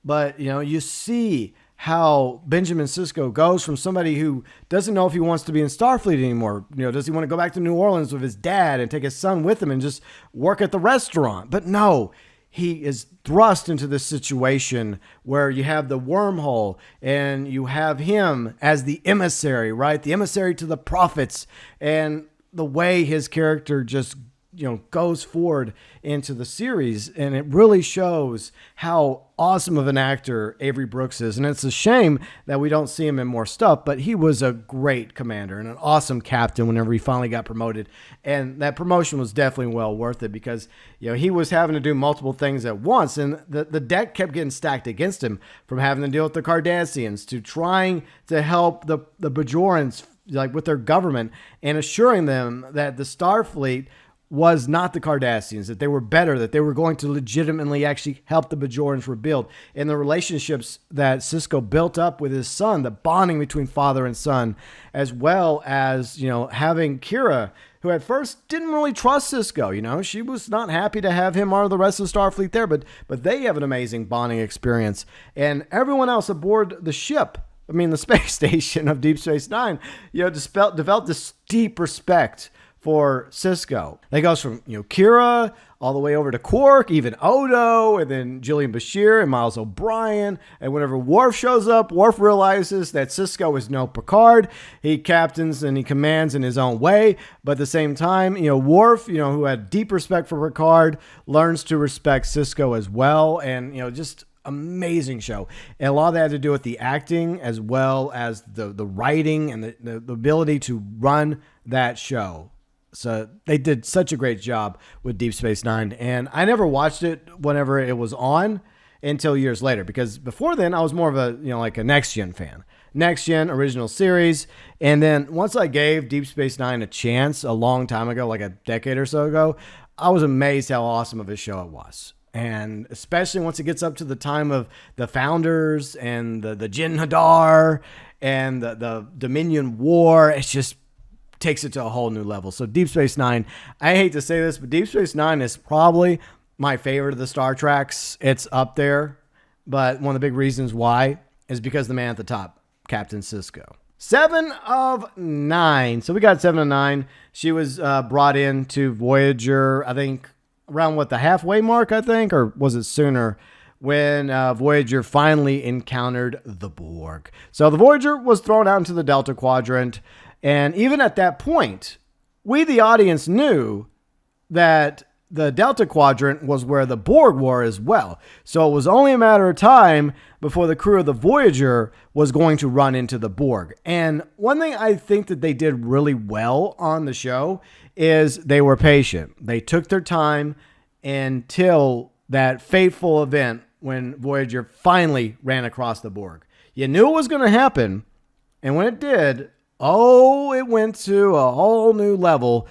But, you see how Benjamin Sisko goes from somebody who doesn't know if he wants to be in Starfleet anymore. Does he want to go back to New Orleans with his dad and take his son with him and just work at the restaurant? But no, he is thrust into this situation where you have the wormhole and you have him as the emissary, right? The emissary to the prophets, and the way his character just goes forward into the series. And it really shows how awesome of an actor Avery Brooks is. And it's a shame that we don't see him in more stuff, but he was a great commander and an awesome captain whenever he finally got promoted. And that promotion was definitely well worth it, because, he was having to do multiple things at once. And the deck kept getting stacked against him, from having to deal with the Cardassians to trying to help the Bajorans, with their government, and assuring them that the Starfleet was not the Cardassians, that they were better, that they were going to legitimately actually help the Bajorans rebuild. And the relationships that Sisko built up with his son, the bonding between father and son, as well as, having Kira, who at first didn't really trust Sisko. She was not happy to have him or the rest of the Starfleet there, but they have an amazing bonding experience. And everyone else aboard the ship, the space station of Deep Space Nine, developed this deep respect for Sisko. That goes from, Kira all the way over to Quark, even Odo, and then Gillian Bashir and Miles O'Brien. And whenever Worf shows up, Worf realizes that Sisko is no Picard. He captains and he commands in his own way. But at the same time, Worf, who had deep respect for Picard, learns to respect Sisko as well. And, just amazing show. And a lot of that had to do with the acting as well as the writing and the ability to run that show. So they did such a great job with Deep Space Nine. And I never watched it whenever it was on until years later, because before then I was more of a, a Next Gen fan. Next Gen, original series. And then once I gave Deep Space Nine a chance a long time ago, like a decade or so ago, I was amazed how awesome of a show it was. And especially once it gets up to the time of the Founders and the Jin Hadar and the Dominion War, it's just takes it to a whole new level. So Deep Space Nine, I hate to say this, but Deep Space Nine is probably my favorite of the Star Treks. It's up there, but one of the big reasons why is because the man at the top, Captain Sisko. 7 of 9. So we got 7 of 9. She was brought into Voyager, I think, around the halfway mark, I think, or was it sooner? when Voyager finally encountered the Borg. So the Voyager was thrown out into the Delta Quadrant, and even at that point, we, the audience, knew that the Delta Quadrant was where the Borg were as well. So it was only a matter of time before the crew of the Voyager was going to run into the Borg. And one thing I think that they did really well on the show is they were patient. They took their time until that fateful event when Voyager finally ran across the Borg. You knew it was going to happen, and when it did, it went to a whole new level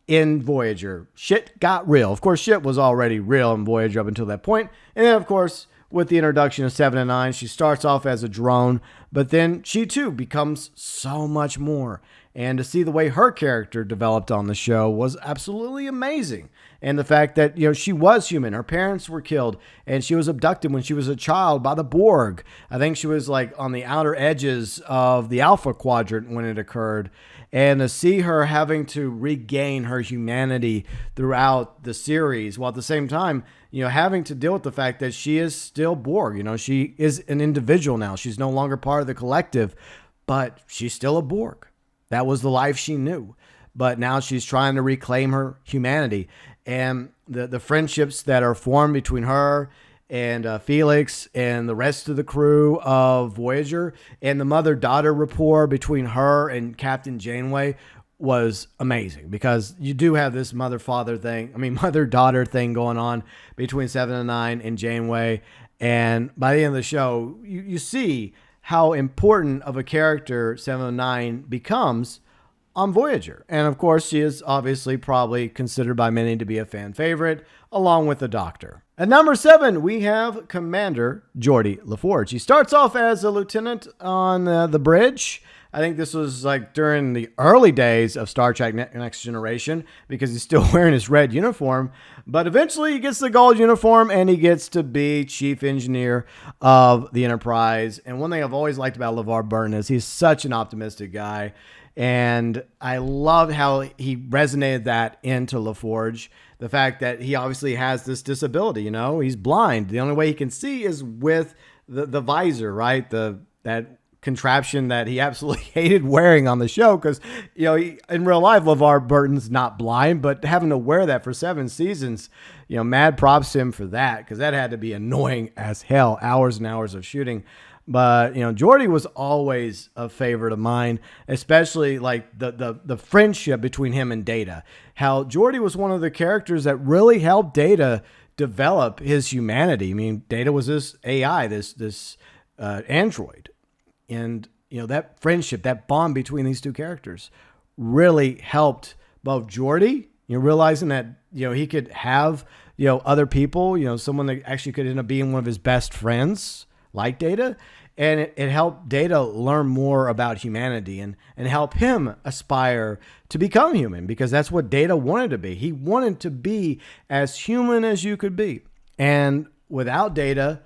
in Voyager. Shit got real. Of course, shit was already real in Voyager up until that point. And then, of course, with the introduction of 7 and 9, she starts off as a drone, but then she too becomes so much more. And to see the way her character developed on the show was absolutely amazing. And the fact that, she was human. Her parents were killed, and she was abducted when she was a child by the Borg. I think she was like on the outer edges of the Alpha Quadrant when it occurred. And to see her having to regain her humanity throughout the series, while at the same time, having to deal with the fact that she is still Borg. She is an individual now. She's no longer part of the collective, but she's still a Borg. That was the life she knew. But now she's trying to reclaim her humanity. And the friendships that are formed between her and Felix and the rest of the crew of Voyager, and the mother-daughter rapport between her and Captain Janeway was amazing, because you do have this mother-daughter thing going on between 7 and 9 and Janeway. And by the end of the show, you see how important of a character 7 and 9 becomes on Voyager. And of course, she is obviously probably considered by many to be a fan favorite, along with the Doctor. At number 7, we have Commander Geordi LaForge. He starts off as a lieutenant on the bridge. I think this was like during the early days of Star Trek Next Generation, because he's still wearing his red uniform. But eventually he gets the gold uniform, and he gets to be chief engineer of the Enterprise. And one thing I've always liked about LeVar Burton is he's such an optimistic guy. And I love how he resonated that into LaForge. The fact that he obviously has this disability, he's blind. The only way he can see is with the visor, right? That contraption that he absolutely hated wearing on the show, because, in real life, LeVar Burton's not blind, but having to wear that for 7 seasons, mad props to him for that, because that had to be annoying as hell, hours and hours of shooting. But, Geordi was always a favorite of mine, especially like the friendship between him and Data. How Geordi was one of the characters that really helped Data develop his humanity. I mean, Data was this AI, this android. And, that friendship, that bond between these two characters really helped both Geordi, realizing that, he could have, other people, someone that actually could end up being one of his best friends, like Data. And it helped Data learn more about humanity and help him aspire to become human, because that's what Data wanted to be. He wanted to be as human as you could be. And without Data,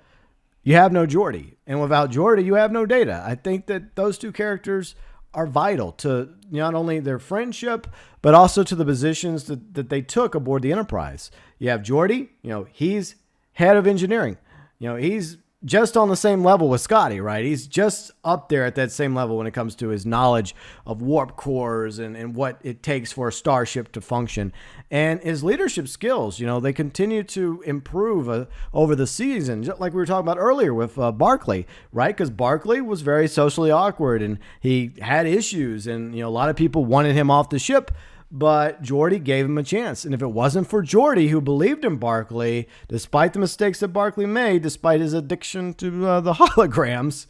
you have no Geordi. And without Geordi, you have no Data. I think that those two characters are vital to not only their friendship, but also to the positions that they took aboard the Enterprise. You have Geordi, he's head of engineering. He's just on the same level with Scotty, right? He's just up there at that same level when it comes to his knowledge of warp cores and what it takes for a starship to function. And his leadership skills, they continue to improve over the season, just like we were talking about earlier with Barclay, right? Because Barclay was very socially awkward, and he had issues, and a lot of people wanted him off the ship. But Geordi gave him a chance. And if it wasn't for Geordi, who believed in Barclay, despite the mistakes that Barclay made, despite his addiction to the holograms,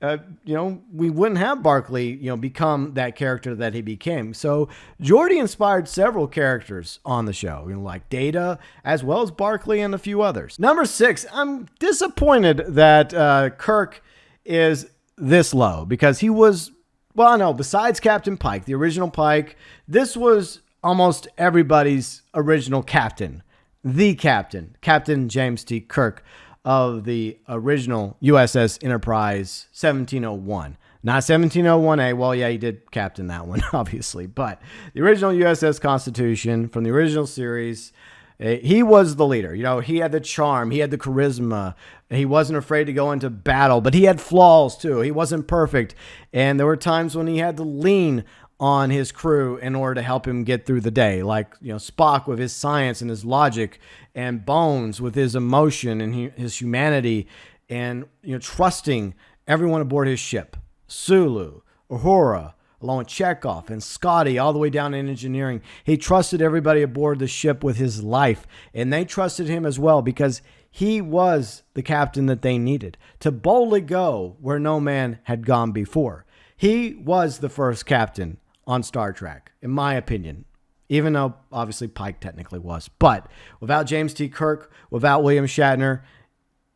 we wouldn't have Barclay, become that character that he became. So Geordi inspired several characters on the show, like Data, as well as Barclay and a few others. Number 6, I'm disappointed that Kirk is this low, because he was... Well, no, besides Captain Pike, the original Pike, this was almost everybody's original captain. The captain, Captain James T. Kirk of the original USS Enterprise 1701. Not 1701A. Well, yeah, he did captain that one, obviously. But the original USS Constitution from the original series. He was the leader. He had the charm. He had the charisma. He wasn't afraid to go into battle, but he had flaws too. He wasn't perfect. And there were times when he had to lean on his crew in order to help him get through the day. Like, Spock with his science and his logic, and Bones with his emotion and his humanity, and, trusting everyone aboard his ship. Sulu, Uhura, along with Chekhov and Scotty, all the way down in engineering. He trusted everybody aboard the ship with his life, and they trusted him as well because he was the captain that they needed to boldly go where no man had gone before. He was the first captain on Star Trek, in my opinion, even though obviously Pike technically was. But without James T. Kirk, without William Shatner,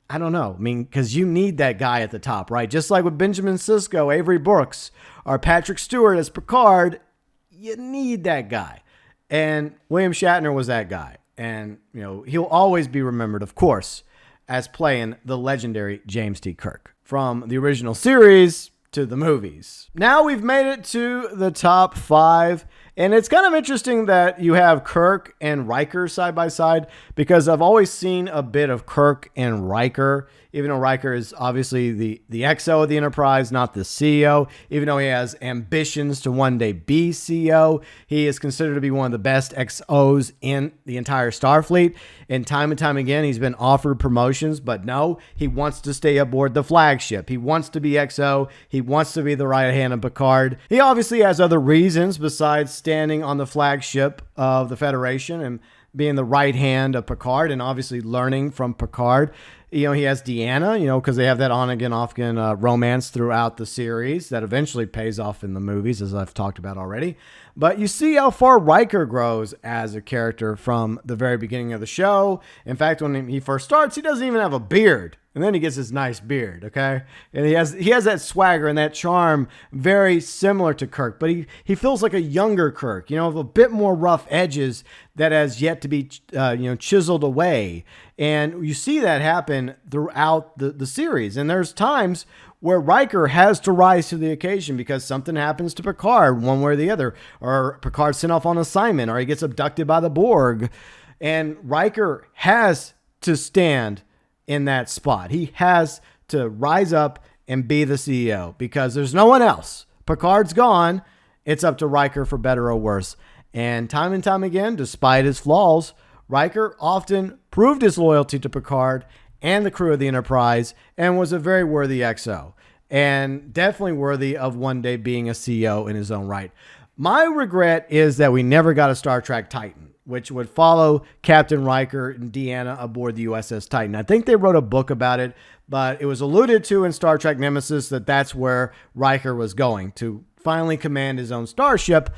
I don't know. Because you need that guy at the top, right? Just like with Benjamin Sisko, Avery Brooks, or Patrick Stewart as Picard, you need that guy. And William Shatner was that guy. And, he'll always be remembered, of course, as playing the legendary James T. Kirk. From the original series to the movies. Now we've made it to the top 5. And it's kind of interesting that you have Kirk and Riker side by side, because I've always seen a bit of Kirk and Riker, even though Riker is obviously the XO of the Enterprise, not the CEO. Even though he has ambitions to one day be CEO, he is considered to be one of the best XOs in the entire Starfleet. And time again, he's been offered promotions, but no, he wants to stay aboard the flagship. He wants to be XO. He wants to be the right hand of Picard. He obviously has other reasons besides standing on the flagship of the Federation and being the right hand of Picard, and obviously learning from Picard. He has Deanna, because they have that on-again, off-again romance throughout the series that eventually pays off in the movies, as I've talked about already. But you see how far Riker grows as a character from the very beginning of the show. In fact, when he first starts, he doesn't even have a beard. And then he gets his nice beard, okay? And he has that swagger and that charm very similar to Kirk, but he feels like a younger Kirk, with a bit more rough edges that has yet to be, chiseled away. And you see that happen throughout the series. And there's times where Riker has to rise to the occasion because something happens to Picard one way or the other, or Picard's sent off on assignment, or he gets abducted by the Borg. And Riker has to stand in that spot. He has to rise up and be the CEO because there's no one else. Picard's gone. It's up to Riker for better or worse. And time again, despite his flaws, Riker often proved his loyalty to Picard and the crew of the Enterprise and was a very worthy XO and definitely worthy of one day being a CEO in his own right. My regret is that we never got a Star Trek Titan, which would follow Captain Riker and Deanna aboard the USS Titan. I think they wrote a book about it, but it was alluded to in Star Trek Nemesis that that's where Riker was going, to finally command his own starship.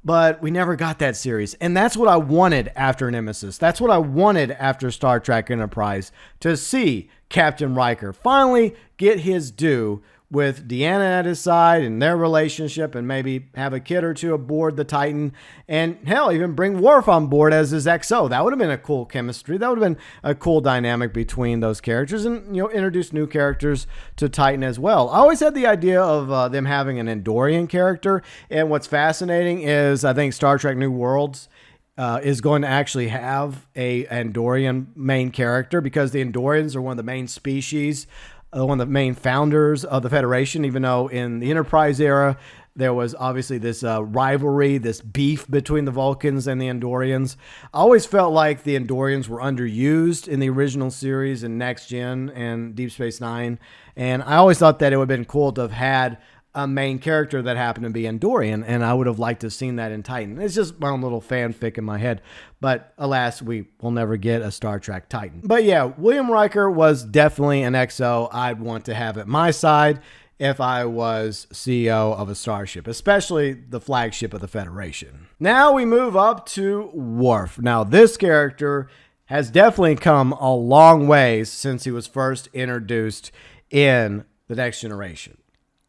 But we never got that series. And that's what I wanted after Nemesis. That's what I wanted after Star Trek Enterprise, to see Captain Riker finally get his due with Deanna at his side and their relationship, and maybe have a kid or two aboard the Titan, and hell, even bring Worf on board as his XO. That would have been a cool chemistry. That would have been a cool dynamic between those characters, and introduce new characters to Titan as well. I always had the idea of them having an Andorian character, and what's fascinating is I think Star Trek New Worlds is going to actually have a Andorian main character, because the Andorians are one of the main species, one of the main founders of the Federation, even though in the Enterprise era, there was obviously this rivalry, this beef between the Vulcans and the Andorians. I always felt like the Andorians were underused in the original series in Next Gen and Deep Space Nine. And I always thought that it would have been cool to have had a main character that happened to be Andorian, and I would have liked to have seen that in Titan. It's just my own little fanfic in my head, but alas, we will never get a Star Trek Titan. But yeah, William Riker was definitely an XO I'd want to have at my side if I was CEO of a starship, especially the flagship of the Federation. Now we move up to Worf. Now this character has definitely come a long ways since he was first introduced in The Next Generation.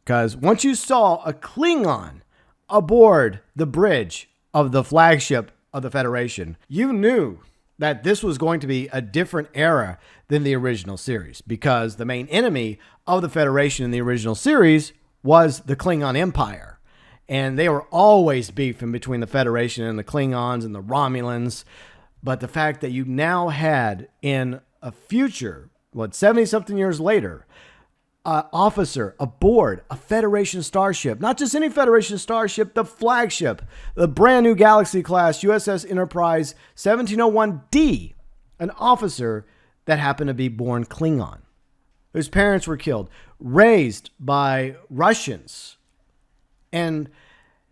Because once you saw a Klingon aboard the bridge of the flagship of the Federation, you knew that this was going to be a different era than the original series, because the main enemy of the Federation in the original series was the Klingon Empire. And they were always beefing between the Federation and the Klingons and the Romulans. But the fact that you now had in a future, 70-something years later, an officer aboard a Federation starship, not just any Federation starship, the flagship, the brand new Galaxy class USS Enterprise 1701D, an officer that happened to be born Klingon, whose parents were killed, raised by Russians, and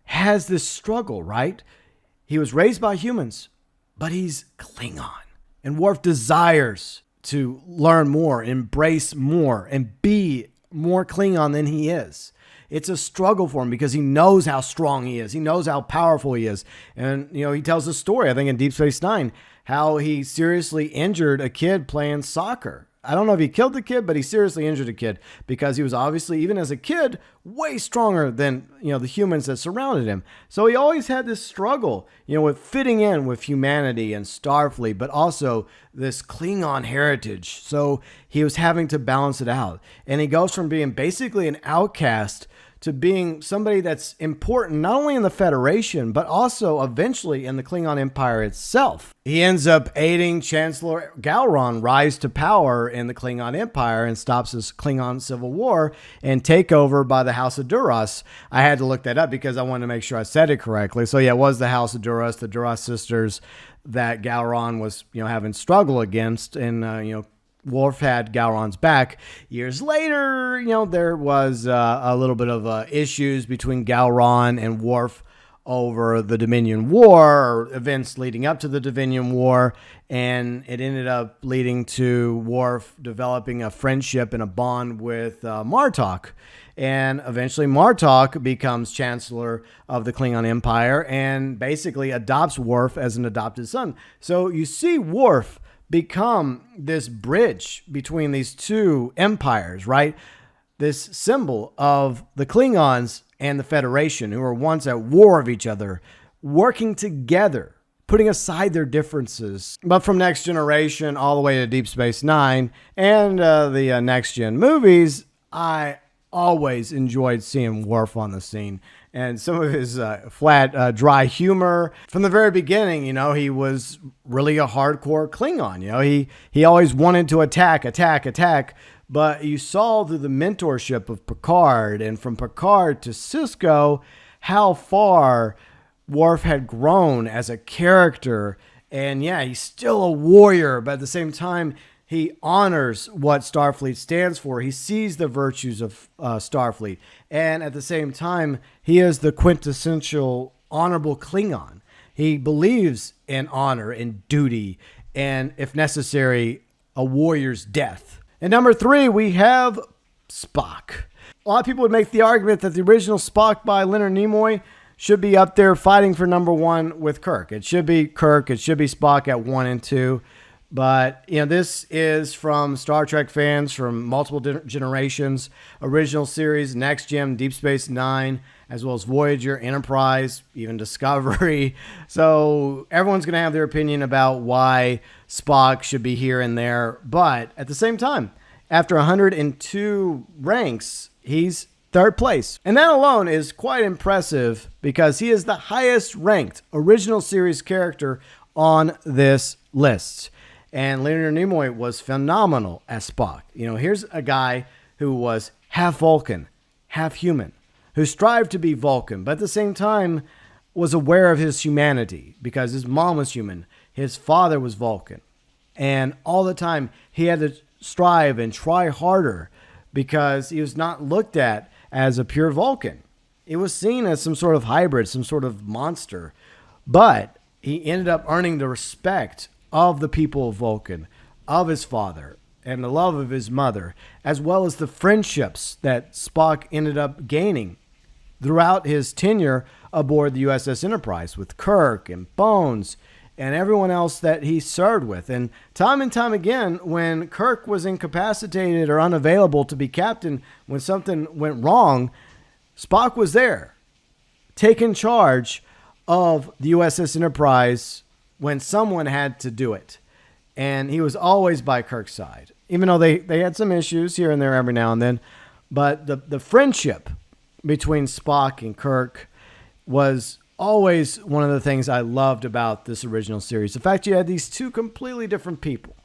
has this struggle, right? He was raised by humans, but he's Klingon. And Worf desires to learn more, embrace more, and be more Klingon than he is. It's a struggle for him because he knows how strong he is. He knows how powerful he is. And, he tells a story, I think in Deep Space Nine, how he seriously injured a kid playing soccer. I don't know if he killed the kid, but he seriously injured a kid because he was obviously, even as a kid, way stronger than, the humans that surrounded him. So he always had this struggle, with fitting in with humanity and Starfleet, but also this Klingon heritage. So he was having to balance it out. And he goes from being basically an outcast to being somebody that's important, not only in the Federation, but also eventually in the Klingon Empire itself. He ends up aiding Chancellor Gowron rise to power in the Klingon Empire and stops this Klingon Civil War and takeover by the House of Duras. I had to look that up because I wanted to make sure I said it correctly. So yeah, it was the House of Duras, the Duras sisters that Gowron was, having struggle against, and, Worf had Gowron's back. Years later, there was a little bit of issues between Gowron and Worf over the Dominion War, or events leading up to the Dominion War, and it ended up leading to Worf developing a friendship and a bond with Martok. And eventually Martok becomes Chancellor of the Klingon Empire and basically adopts Worf as an adopted son. So you see Worf become this bridge between these two empires, right? This symbol of the Klingons and the Federation, who were once at war with each other, working together, putting aside their differences. But from Next Generation all the way to Deep Space Nine and the Next Gen movies, I always enjoyed seeing Worf on the scene. And some of his flat, dry humor. From the very beginning, he was really a hardcore Klingon. He always wanted to attack. But you saw through the mentorship of Picard, and from Picard to Sisko, how far Worf had grown as a character. And yeah, he's still a warrior, but at the same time, he honors what Starfleet stands for. He sees the virtues of Starfleet. And at the same time, he is the quintessential honorable Klingon. He believes in honor and duty, and if necessary, a warrior's death. And number 3, we have Spock. A lot of people would make the argument that the original Spock by Leonard Nimoy should be up there fighting for number 1 with Kirk. It should be Kirk. It should be Spock at 1 and 2. But, this is from Star Trek fans from multiple generations, original series, Next Gen, Deep Space Nine, as well as Voyager, Enterprise, even Discovery. So everyone's going to have their opinion about why Spock should be here and there. But at the same time, after 102 ranks, he's 3rd place. And that alone is quite impressive because he is the highest ranked original series character on this list. And Leonard Nimoy was phenomenal as Spock. Here's a guy who was half Vulcan, half human, who strived to be Vulcan, but at the same time was aware of his humanity because his mom was human. His father was Vulcan. And all the time he had to strive and try harder because he was not looked at as a pure Vulcan. It was seen as some sort of hybrid, some sort of monster. But he ended up earning the respect of the people of Vulcan, of his father, and the love of his mother, as well as the friendships that Spock ended up gaining throughout his tenure aboard the USS Enterprise with Kirk and Bones and everyone else that he served with. And time again, when Kirk was incapacitated or unavailable to be captain, when something went wrong, Spock was there, taking charge of the USS Enterprise when someone had to do it. And he was always by Kirk's side, even though they had some issues here and there every now and then. But the friendship between Spock and Kirk was always one of the things I loved about this original series. The fact you had these two completely different people.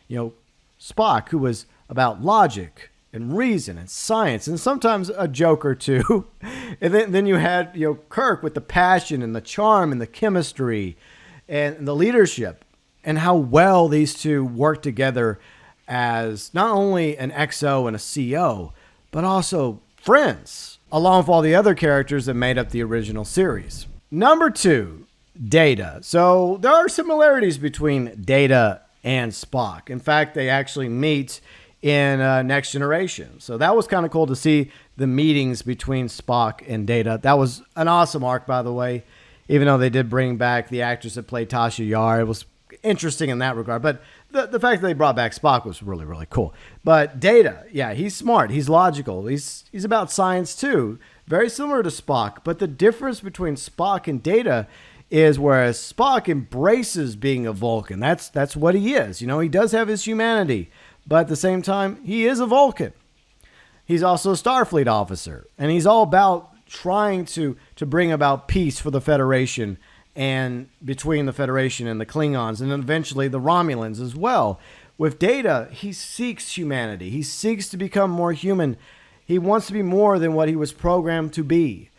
You know, Spock, who was about logic and reason and science and sometimes a joke or two. And then you had, Kirk with the passion and the charm and the chemistry and the leadership and how well these two work together as not only an XO and a CO, but also friends, along with all the other characters that made up the original series. Number 2, Data. So there are similarities between Data and Spock. In fact, they actually meet in Next Generation. So that was kind of cool to see the meetings between Spock and Data. That was an awesome arc, by the way, even though they did bring back the actress that played Tasha Yar. It was interesting in that regard. But the fact that they brought back Spock was really, really cool. But Data, yeah, he's smart. He's logical. He's about science, too. Very similar to Spock. But the difference between Spock and Data is whereas Spock embraces being a Vulcan. That's what he is. He does have his humanity. But at the same time, he is a Vulcan. He's also a Starfleet officer. And he's all about trying to bring about peace for the Federation and between the Federation and the Klingons and then eventually the Romulans as well. With Data, he seeks humanity. He seeks to become more human. He wants to be more than what he was programmed to be.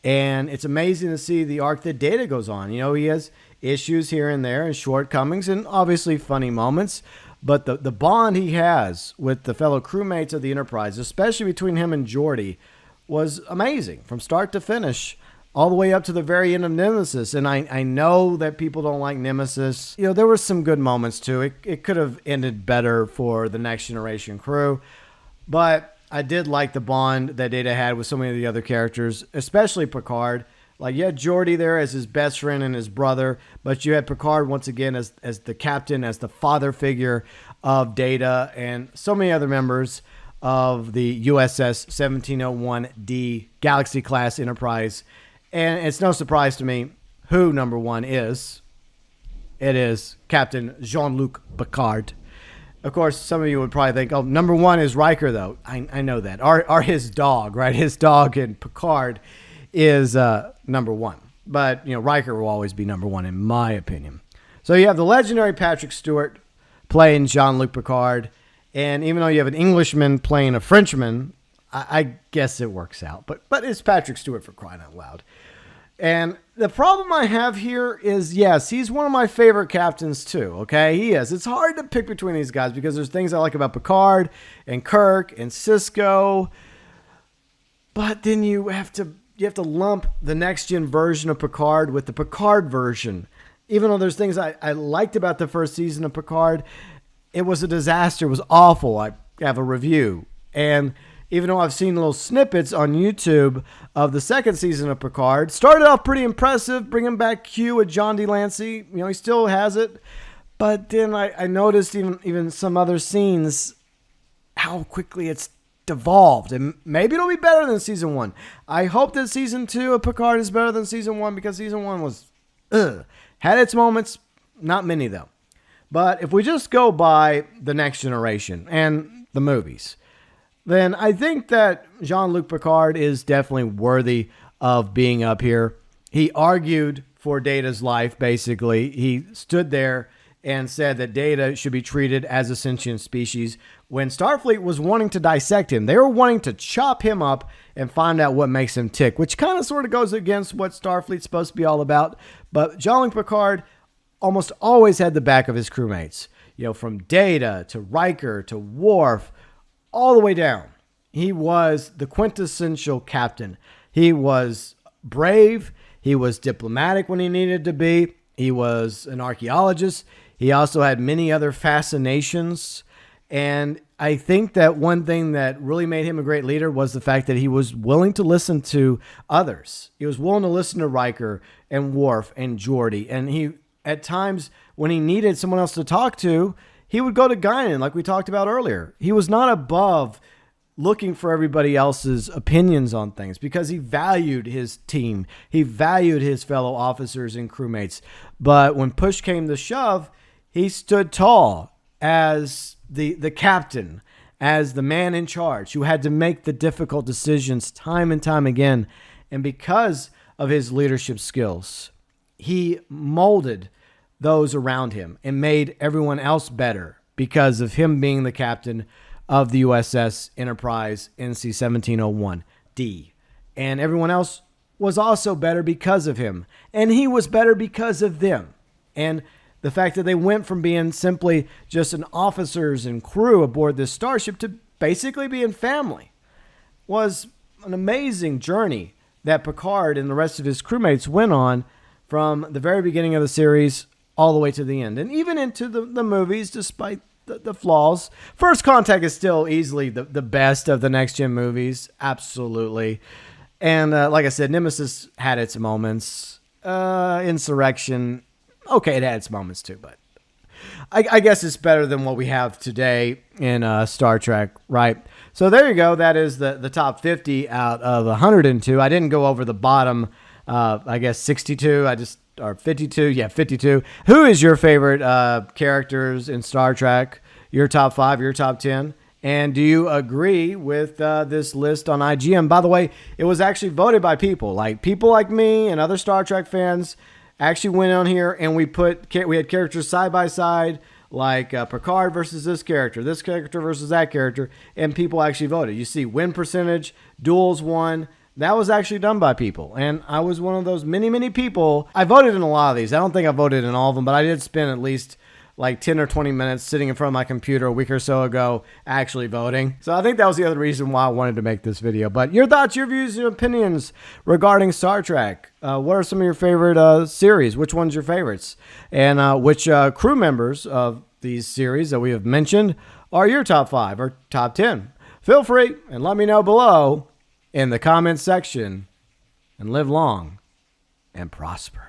And it's amazing to see the arc that Data goes on. He has issues here and there and shortcomings and obviously funny moments. But the bond he has with the fellow crewmates of the Enterprise, especially between him and Geordi, was amazing from start to finish, all the way up to the very end of Nemesis. And I know that people don't like Nemesis. There were some good moments too. It could have ended better for the Next Generation crew. But I did like the bond that Data had with so many of the other characters, especially Picard. Like, you had Geordi there as his best friend and his brother, but you had Picard once again as the captain, as the father figure of Data, and so many other members of the USS 1701D Galaxy-class Enterprise. And it's no surprise to me who number 1 is. It is Captain Jean-Luc Picard. Of course, some of you would probably think, oh, number 1 is Riker, though. I know that. Or his dog, right? His dog in Picard is number 1. But, Riker will always be number 1 in my opinion. So you have the legendary Patrick Stewart playing Jean-Luc Picard. And even though you have an Englishman playing a Frenchman, I guess it works out. But it's Patrick Stewart, for crying out loud. And the problem I have here is, yes, he's one of my favorite captains too, okay? He is. It's hard to pick between these guys because there's things I like about Picard and Kirk and Sisko. But then you have to lump the next-gen version of Picard with the Picard version. Even though there's things I liked about the first season of Picard, it was a disaster. It was awful. I have a review. And even though I've seen little snippets on YouTube of the second season of Picard, started off pretty impressive, bringing back Q with John D. Lancey. He still has it. But then I noticed even some other scenes, how quickly it's devolved. And maybe it'll be better than season 1. I hope that season 2 of Picard is better than season 1 because season 1 was, had its moments, not many though. But if we just go by the Next Generation and the movies, then I think that Jean-Luc Picard is definitely worthy of being up here. He argued for Data's life, basically. He stood there and said that Data should be treated as a sentient species when Starfleet was wanting to dissect him. They were wanting to chop him up and find out what makes him tick, which kind of sort of goes against what Starfleet's supposed to be all about. But Jean-Luc Picard almost always had the back of his crewmates. From Data to Riker to Worf, all the way down. He was the quintessential captain. He was brave. He was diplomatic when he needed to be. He was an archaeologist. He also had many other fascinations. And I think that one thing that really made him a great leader was the fact that he was willing to listen to others. He was willing to listen to Riker and Worf and Geordi. And he, at times when he needed someone else to talk to, he would go to Guinan, like we talked about earlier. He was not above looking for everybody else's opinions on things because he valued his team. He valued his fellow officers and crewmates. But when push came to shove, he stood tall as the captain, as the man in charge who had to make the difficult decisions time and time again. And because of his leadership skills. He molded those around him and made everyone else better because of him being the captain of the USS Enterprise NC-1701D. And everyone else was also better because of him. And he was better because of them. And the fact that they went from being simply just an officers and crew aboard this starship to basically being family was an amazing journey that Picard and the rest of his crewmates went on from the very beginning of the series all the way to the end. And even into the movies, despite the flaws. First Contact is still easily the best of the next-gen movies. Absolutely. And like I said, Nemesis had its moments. Insurrection, okay, it had its moments too, but I guess it's better than what we have today in Star Trek, right? So there you go. That is the top 50 out of 102. I didn't go over the bottom, I guess 62. Or 52. Yeah, 52. Who is your favorite characters in Star Trek? Your top 5, your top 10? And do you agree with this list on IGN? By the way, it was actually voted by people. Like people like me and other Star Trek fans actually went on here and we had characters side by side, like Picard versus this character versus that character, and people actually voted. You see win percentage, duels won. That was actually done by people, and I was one of those many people. I voted in a lot of these. I don't think I voted in all of them, but I did spend at least like 10 or 20 minutes sitting in front of my computer a week or so ago actually voting. So I think that was the other reason why I wanted to make this video. But your thoughts, your views, your opinions regarding Star Trek. What are some of your favorite series? Which one's your favorites? And which crew members of these series that we have mentioned are your top 5 or top 10? Feel free and let me know below in the comments section, and live long and prosper.